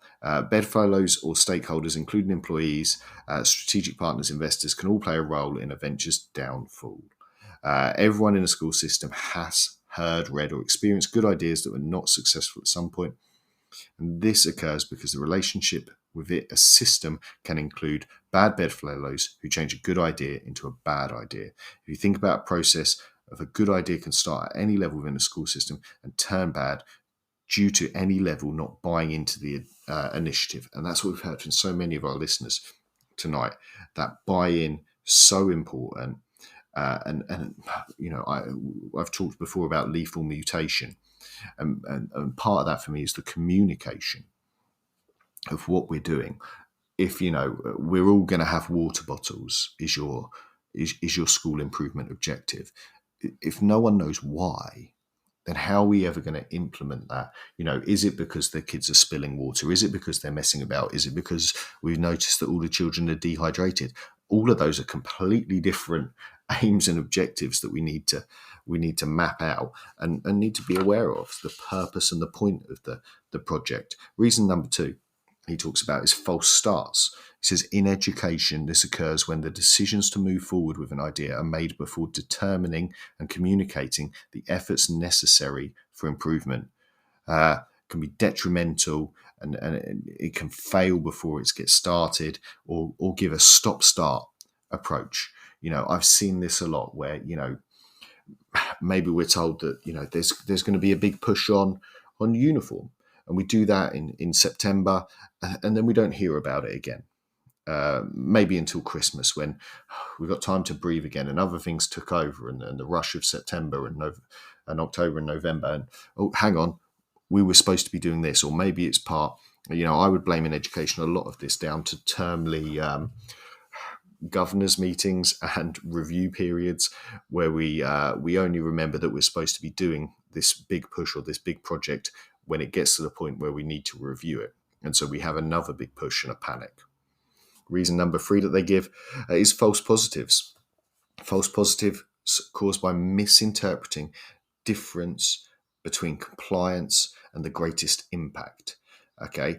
S3: bedfellows or stakeholders, including employees, strategic partners, investors, can all play a role in a venture's downfall. Everyone in a school system has heard, read, or experienced good ideas that were not successful at some point. And this occurs because the relationship With it, a system can include bad bedfellows who change a good idea into a bad idea. If you think about a process of a good idea can start at any level within a school system and turn bad due to any level not buying into the initiative. And that's what we've heard from so many of our listeners tonight, that buy-in so important. And you know, I've talked before about lethal mutation, and part of that for me is the communication of what we're doing. If you know we're all going to have water bottles is your school improvement objective. If no one knows why, then how are we ever going to implement that? You know, is it because the kids are spilling water? Is it because they're messing about? Is it because we've noticed that all the children are dehydrated? All of those are completely different aims and objectives that we need to map out and need to be aware of the purpose and the point of the project. Reason number 2 he talks about is false starts. He says, in education, this occurs when the decisions to move forward with an idea are made before determining and communicating the efforts necessary for improvement. Can be detrimental, and it can fail before it gets started, or give a stop-start approach. You know, I've seen this a lot where, you know, maybe we're told that, you know, there's going to be a big push on uniform, and we do that in September, and then we don't hear about it again. Maybe until Christmas, when we've got time to breathe again, and other things took over, and the rush of September and October and November, and oh, hang on, we were supposed to be doing this. Or maybe it's part, you know, I would blame in education a lot of this down to termly governors meetings and review periods, where we only remember that we're supposed to be doing this big push or this big project when it gets to the point where we need to review it. And so we have another big push and a panic. Reason number 3 that they give is false positives. False positives caused by misinterpreting difference between compliance and the greatest impact. Okay,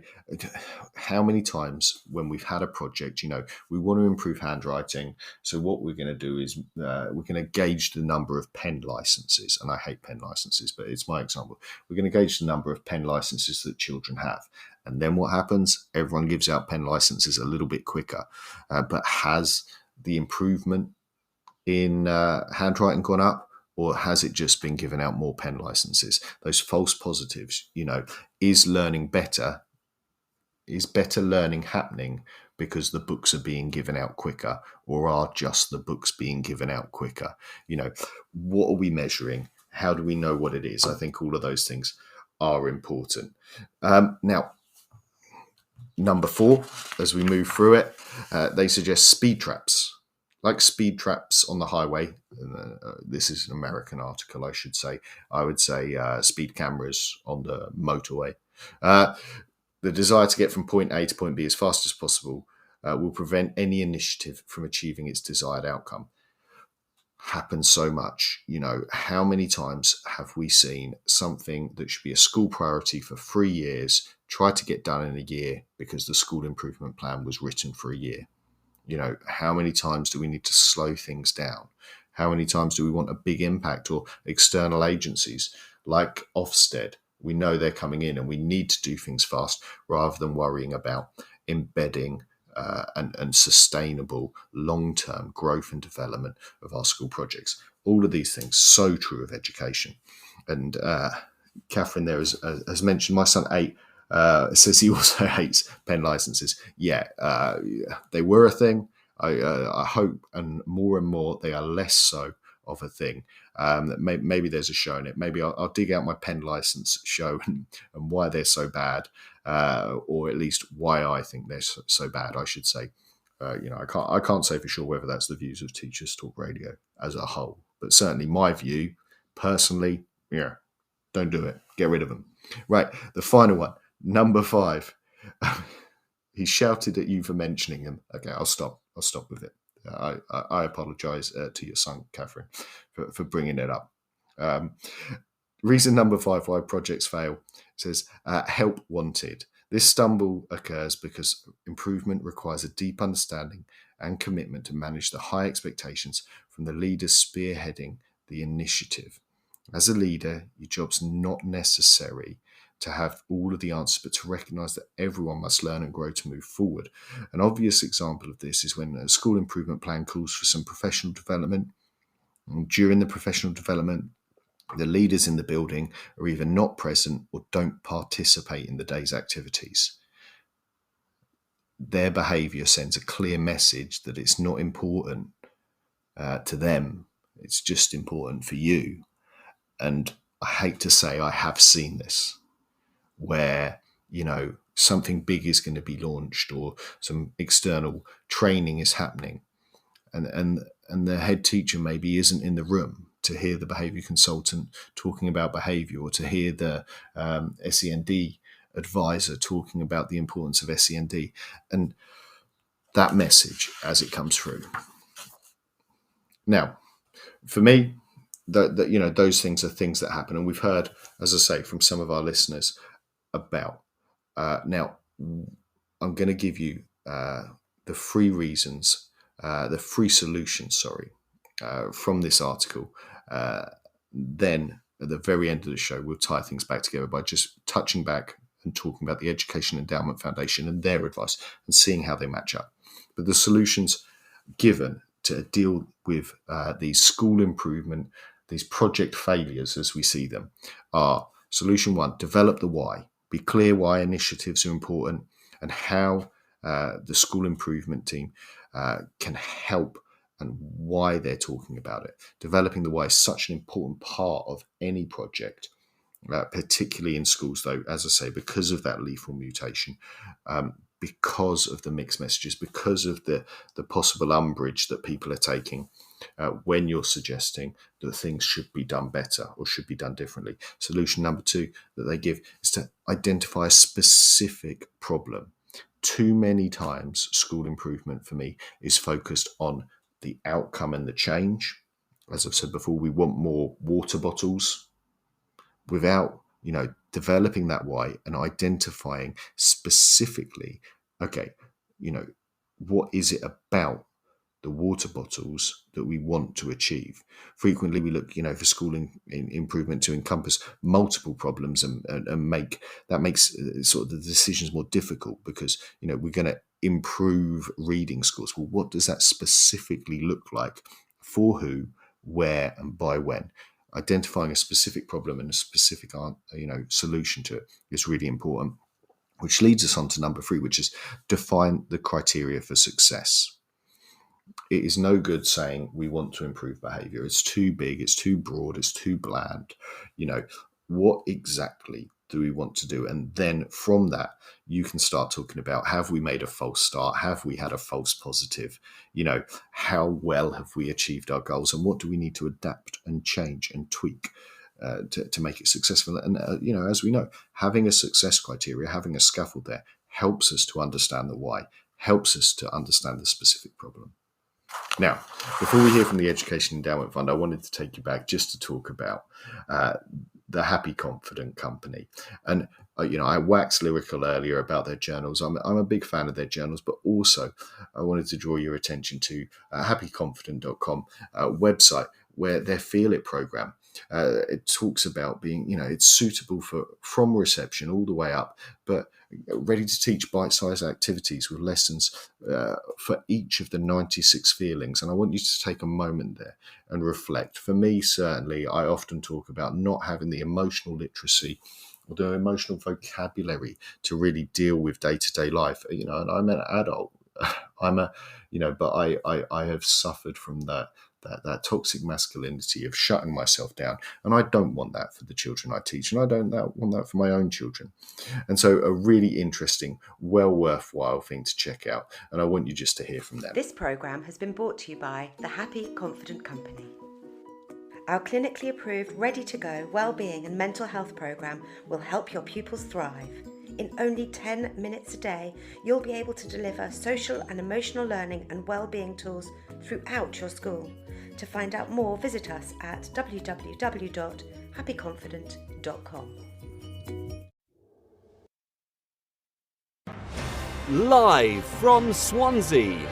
S3: how many times when we've had a project, you know, we want to improve handwriting, so what we're going to do is we're going to gauge the number of pen licenses, and I hate pen licenses, but it's my example. We're going to gauge the number of pen licenses that children have, and then what happens? Everyone gives out pen licenses a little bit quicker, but has the improvement in handwriting gone up? Or has it just been given out more pen licenses? Those false positives, you know, is better learning happening because the books are being given out quicker, or are just the books being given out quicker? You know, what are we measuring? How do we know what it is? I think all of those things are important. Now, number 4, as we move through it, they suggest speed traps. Like speed traps on the highway. This is an American article, I should say. I would say speed cameras on the motorway. The desire to get from point A to point B as fast as possible will prevent any initiative from achieving its desired outcome. Happens so much. You know, how many times have we seen something that should be a school priority for 3 years try to get done in a year because the school improvement plan was written for a year? You know, how many times do we need to slow things down? How many times do we want a big impact, or external agencies like Ofsted? We know they're coming in and we need to do things fast rather than worrying about embedding and sustainable long-term growth and development of our school projects. All of these things, so true of education. And Catherine there has mentioned my son 8, says he also hates pen licenses. Yeah, they were a thing. I hope, and more they are less so of a thing. Maybe there's a show in it. Maybe I'll dig out my pen license show and why they're so bad, or at least why I think they're so bad, I should say. You know, I can't say for sure whether that's the views of Teachers Talk Radio as a whole, but certainly my view, personally, yeah, don't do it. Get rid of them. Right, the final one. Number 5, he shouted at you for mentioning him. Okay, I'll stop with it. I apologise to your son, Catherine, for bringing it up. Reason number 5 why projects fail says help wanted. This stumble occurs because improvement requires a deep understanding and commitment to manage the high expectations from the leaders spearheading the initiative. As a leader, your job's not necessary to have all of the answers, but to recognise that everyone must learn and grow to move forward. An obvious example of this is when a school improvement plan calls for some professional development. And during the professional development, the leaders in the building are either not present or don't participate in the day's activities. Their behaviour sends a clear message that it's not important to them. It's just important for you. And I hate to say I have seen this, where, something big is going to be launched or some external training is happening. And the head teacher maybe isn't in the room to hear the behaviour consultant talking about behaviour, or to hear the SEND advisor talking about the importance of SEND, and that message as it comes through. Now, for me, those things are things that happen, and we've heard, as I say, from some of our listeners about. Now, I'm going to give you the free reasons, the free solutions, from this article. Then at the very end of the show, we'll tie things back together by just touching back and talking about the Education Endowment Foundation and their advice and seeing how they match up. But the solutions given to deal with these school improvement, these project failures as we see them, are: solution 1, develop the why. Be clear why initiatives are important and how the school improvement team can help and why they're talking about it. Developing the why is such an important part of any project, particularly in schools, though, as I say, because of that lethal mutation, because of the mixed messages, because of the possible umbrage that people are taking when you're suggesting that things should be done better or should be done differently. Solution number 2 that they give is to identify a specific problem. Too many times, school improvement for me is focused on the outcome and the change. As I've said before, we want more water bottles without, developing that why and identifying specifically, okay, what is it about the water bottles that we want to achieve? Frequently we look, for school improvement to encompass multiple problems and makes sort of the decisions more difficult, because, we're going to improve reading scores. Well, what does that specifically look like? For who, where, and by when? Identifying a specific problem and a specific, solution to it is really important, which leads us on to number 3, which is define the criteria for success. It is no good saying we want to improve behaviour. It's too big, it's too broad, it's too bland. What exactly do we want to do? And then from that, you can start talking about, have we made a false start? Have we had a false positive? How well have we achieved our goals? And what do we need to adapt and change and tweak to make it successful? And, as we know, having a success criteria, having a scaffold there, helps us to understand the why, helps us to understand the specific problem. Now, before we hear from the Education Endowment Fund, I wanted to take you back just to talk about the Happy Confident Company. And, I waxed lyrical earlier about their journals. I'm a big fan of their journals, but also I wanted to draw your attention to happyconfident.com website, where their Feel It program, it talks about being, it's suitable from reception all the way up, but ready to teach bite-sized activities with lessons for each of the 96 feelings. And I want you to take a moment there and reflect. For me, certainly, I often talk about not having the emotional literacy or the emotional vocabulary to really deal with day-to-day life. And I'm an adult. But I have suffered from that toxic masculinity of shutting myself down. And I don't want that for the children I teach, and I don't want that for my own children. And so a really interesting, well worthwhile thing to check out. And I want you just to hear from them.
S4: This programme has been brought to you by the Happy Confident Company. Our clinically approved, ready-to-go wellbeing and mental health programme will help your pupils thrive. In only 10 minutes a day, you'll be able to deliver social and emotional learning and wellbeing tools throughout your school. To find out more, visit us at www.happyconfident.com.
S2: Live from Swansea,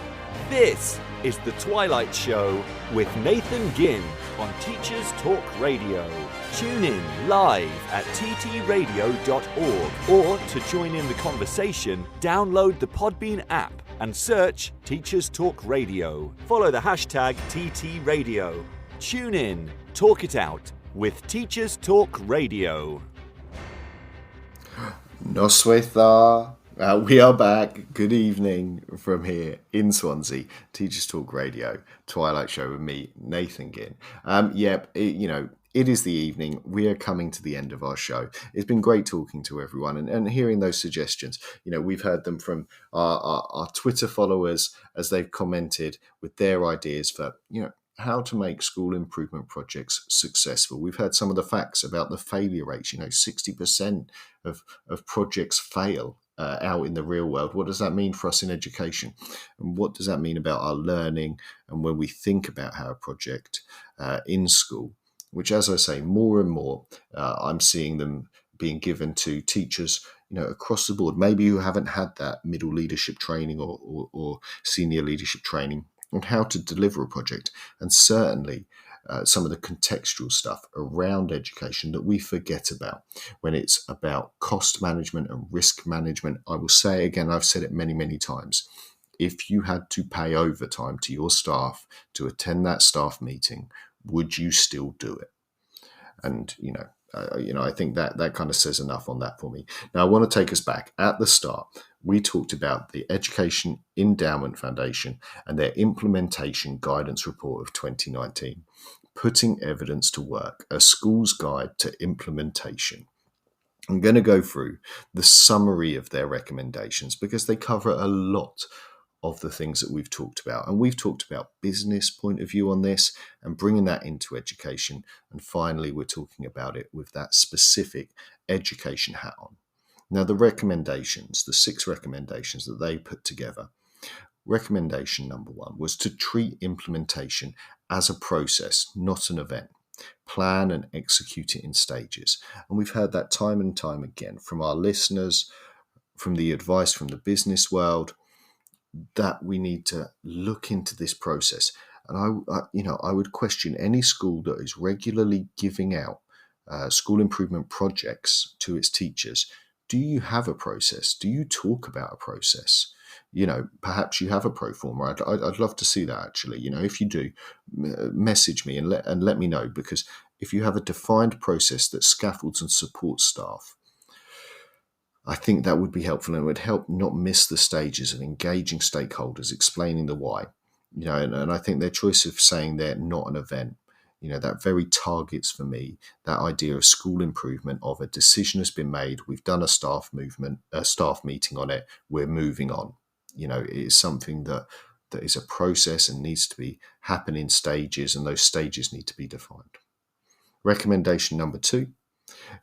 S2: this is The Twilight Show with Nathan Gynn on Teachers Talk Radio. Tune in live at ttradio.org, or to join in the conversation, download the Podbean app and search Teachers Talk Radio. Follow the hashtag TTRadio. Tune in, talk it out with Teachers Talk Radio.
S3: Noswaith. We are back. Good evening from here in Swansea. Teachers Talk Radio, Twilight Show with me, Nathan Gynn. It is the evening. We are coming to the end of our show. It's been great talking to everyone and hearing those suggestions. We've heard them from our Twitter followers as they've commented with their ideas for, how to make school improvement projects successful. We've heard some of the facts about the failure rates. 60% of projects fail out in the real world. What does that mean for us in education? And what does that mean about our learning? And when we think about how a project in school, which, as I say, more and more, I'm seeing them being given to teachers, across the board, maybe who haven't had that middle leadership training or senior leadership training on how to deliver a project. And certainly some of the contextual stuff around education that we forget about when it's about cost management and risk management. I will say again, I've said it many, many times. If you had to pay overtime to your staff to attend that staff meeting, would you still do it? And, I think that kind of says enough on that for me. Now, I want to take us back. At the start, we talked about the Education Endowment Foundation and their implementation guidance report of 2019, Putting Evidence to Work, a school's guide to implementation. I'm going to go through the summary of their recommendations because they cover a lot of the things that we've talked about. And we've talked about business point of view on this and bringing that into education. And finally, we're talking about it with that specific education hat on. Now, the recommendations, the 6 recommendations that they put together. Recommendation number 1 was to treat implementation as a process, not an event. Plan and execute it in stages. And we've heard that time and time again from our listeners, from the advice from the business world, that we need to look into this process. And I would question any school that is regularly giving out school improvement projects to its teachers. Do you have a process? Do you talk about a process? Perhaps you have a pro forma. I'd love to see that, actually. If you do, message me and let me know, because if you have a defined process that scaffolds and supports staff, I think that would be helpful, and it would help not miss the stages of engaging stakeholders, explaining the why. And I think their choice of saying they're not an event, that very targets for me that idea of school improvement, of a decision has been made, we've done a staff meeting on it, we're moving on. It is something that is a process and needs to be happen in stages, and those stages need to be defined. Recommendation number 2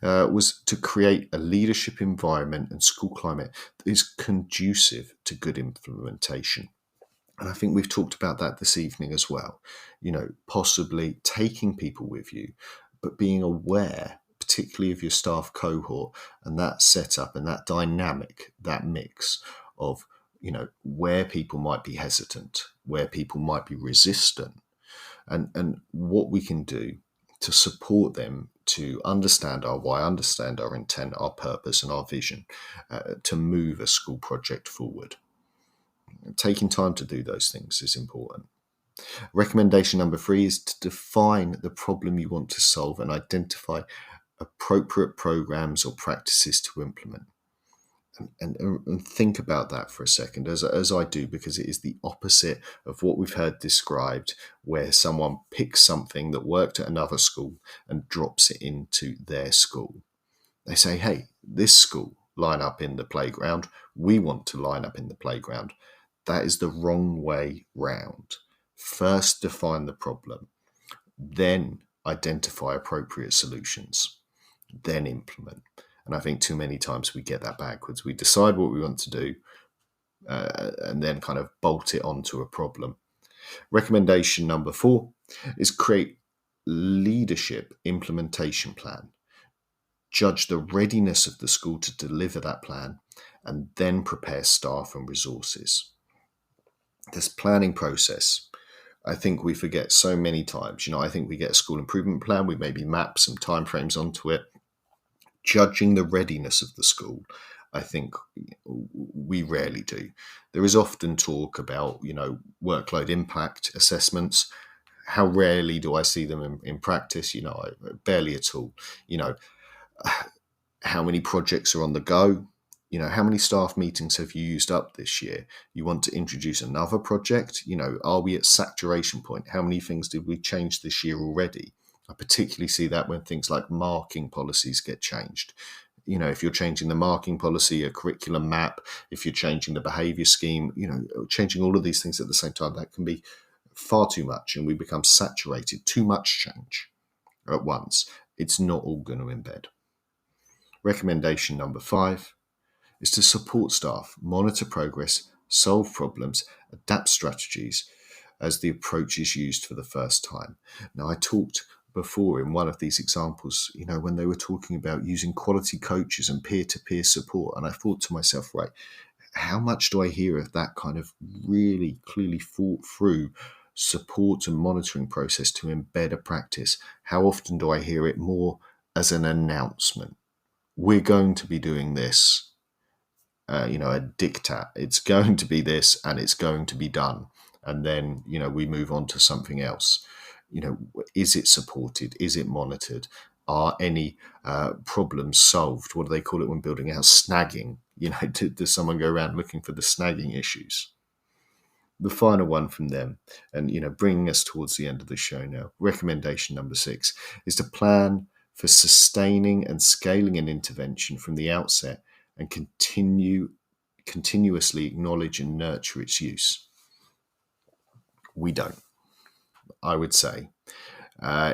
S3: was to create a leadership environment and school climate that is conducive to good implementation. And I think we've talked about that this evening as well. Possibly taking people with you, but being aware, particularly of your staff cohort and that setup and that dynamic, that mix of, where people might be hesitant, where people might be resistant, and what we can do to support them to understand our why, understand our intent, our purpose and our vision to move a school project forward. Taking time to do those things is important. Recommendation number 3 is to define the problem you want to solve and identify appropriate programs or practices to implement. And think about that for a second, as I do, because it is the opposite of what we've heard described, where someone picks something that worked at another school and drops it into their school. They say, hey, this school line up in the playground. We want to line up in the playground. That is the wrong way round. First, define the problem, then identify appropriate solutions, then implement. And I think too many times we get that backwards. We decide what we want to do and then kind of bolt it onto a problem. Recommendation number 4 is create leadership implementation plan. Judge the readiness of the school to deliver that plan and then prepare staff and resources. This planning process I think we forget so many times. I think we get a school improvement plan, we maybe map some timeframes onto it. Judging the readiness of the school, I think we rarely do. There is often talk about, workload impact assessments. How rarely do I see them in practice? Barely at all. How many projects are on the go? How many staff meetings have you used up this year? You want to introduce another project? Are we at saturation point? How many things did we change this year already? I particularly see that when things like marking policies get changed. If you're changing the marking policy, a curriculum map, if you're changing the behaviour scheme, changing all of these things at the same time, that can be far too much, and we become saturated. Too much change at once. It's not all going to embed. Recommendation number 5 is to support staff, monitor progress, solve problems, adapt strategies as the approach is used for the first time. Now, I talked before in one of these examples, when they were talking about using quality coaches and peer-to-peer support, and I thought to myself, right, how much do I hear of that kind of really clearly thought through support and monitoring process to embed a practice? How often do I hear it more as an announcement? We're going to be doing this, a diktat. It's going to be this and it's going to be done. And then, we move on to something else. Is it supported? Is it monitored? Are any problems solved? What do they call it when building a house? Snagging. Does someone go around looking for the snagging issues? The final one from them, and bringing us towards the end of the show now, recommendation number 6 is to plan for sustaining and scaling an intervention from the outset and continuously acknowledge and nurture its use. We don't. I would say,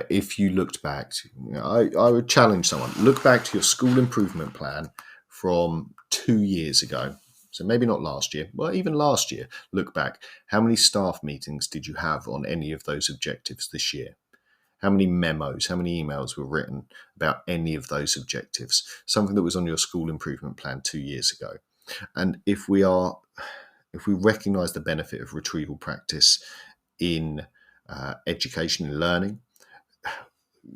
S3: if you looked back, I would challenge someone, look back to your school improvement plan from 2 years ago. So maybe not last year, well, even last year, look back. How many staff meetings did you have on any of those objectives this year? How many memos, how many emails were written about any of those objectives? Something that was on your school improvement plan 2 years ago. And if we recognise the benefit of retrieval practice in education and learning,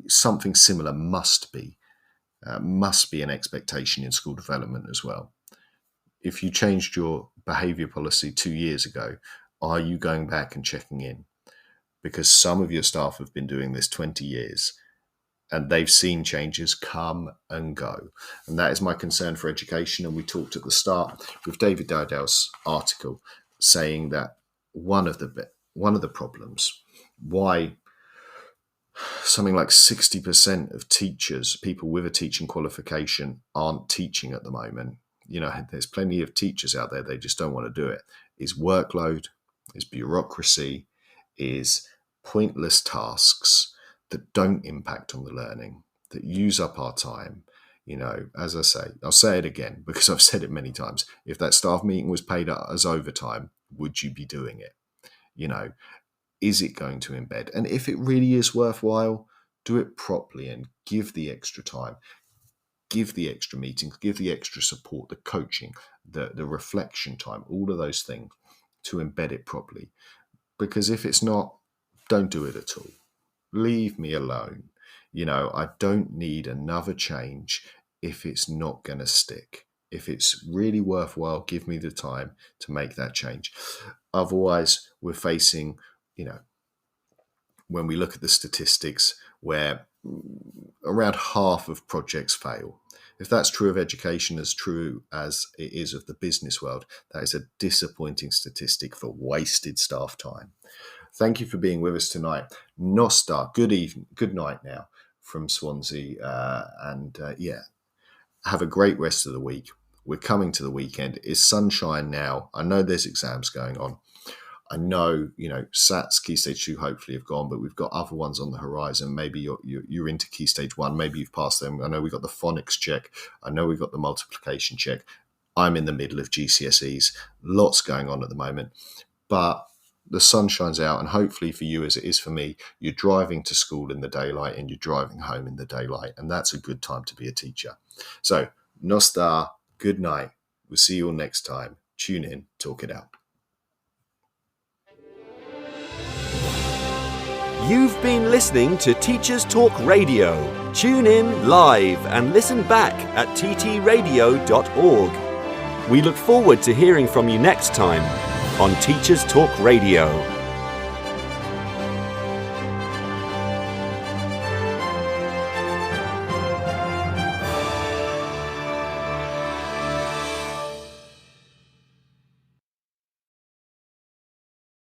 S3: something similar must be an expectation in school development as well. If you changed your behaviour policy 2 years ago, are you going back and checking in? Because some of your staff have been doing this 20 years and they've seen changes come and go. And that is my concern for education. And we talked at the start with David Dowdell's article saying that one of the problems, why something like 60% of teachers, people with a teaching qualification, aren't teaching at the moment. There's plenty of teachers out there, they just don't want to do it. Is workload, is bureaucracy, is pointless tasks that don't impact on the learning, that use up our time. As I say, I'll say it again because I've said it many times. If that staff meeting was paid as overtime, would you be doing it? Is it going to embed? And if it really is worthwhile, do it properly and give the extra time, give the extra meetings, give the extra support, the coaching, the reflection time, all of those things to embed it properly. Because if it's not, don't do it at all. Leave me alone. I don't need another change if it's not going to stick. If it's really worthwhile, give me the time to make that change. Otherwise, we're facing, when we look at the statistics, where around half of projects fail. If that's true of education as true as it is of the business world, that is a disappointing statistic for wasted staff time. Thank you for being with us tonight. Nostar, good evening, good night now from Swansea. Have a great rest of the week. We're coming to the weekend. It's sunshine now. I know there's exams going on. I know, SATs, Key Stage 2 hopefully have gone, but we've got other ones on the horizon. Maybe you're into Key Stage 1. Maybe you've passed them. I know we've got the phonics check. I know we've got the multiplication check. I'm in the middle of GCSEs. Lots going on at the moment. But the sun shines out, and hopefully for you, as it is for me, you're driving to school in the daylight and you're driving home in the daylight, and that's a good time to be a teacher. So, Nostar, good night. We'll see you all next time. Tune in, talk it out.
S2: You've been listening to Teachers Talk Radio. Tune in live and listen back at ttradio.org. We look forward to hearing from you next time on Teachers Talk Radio.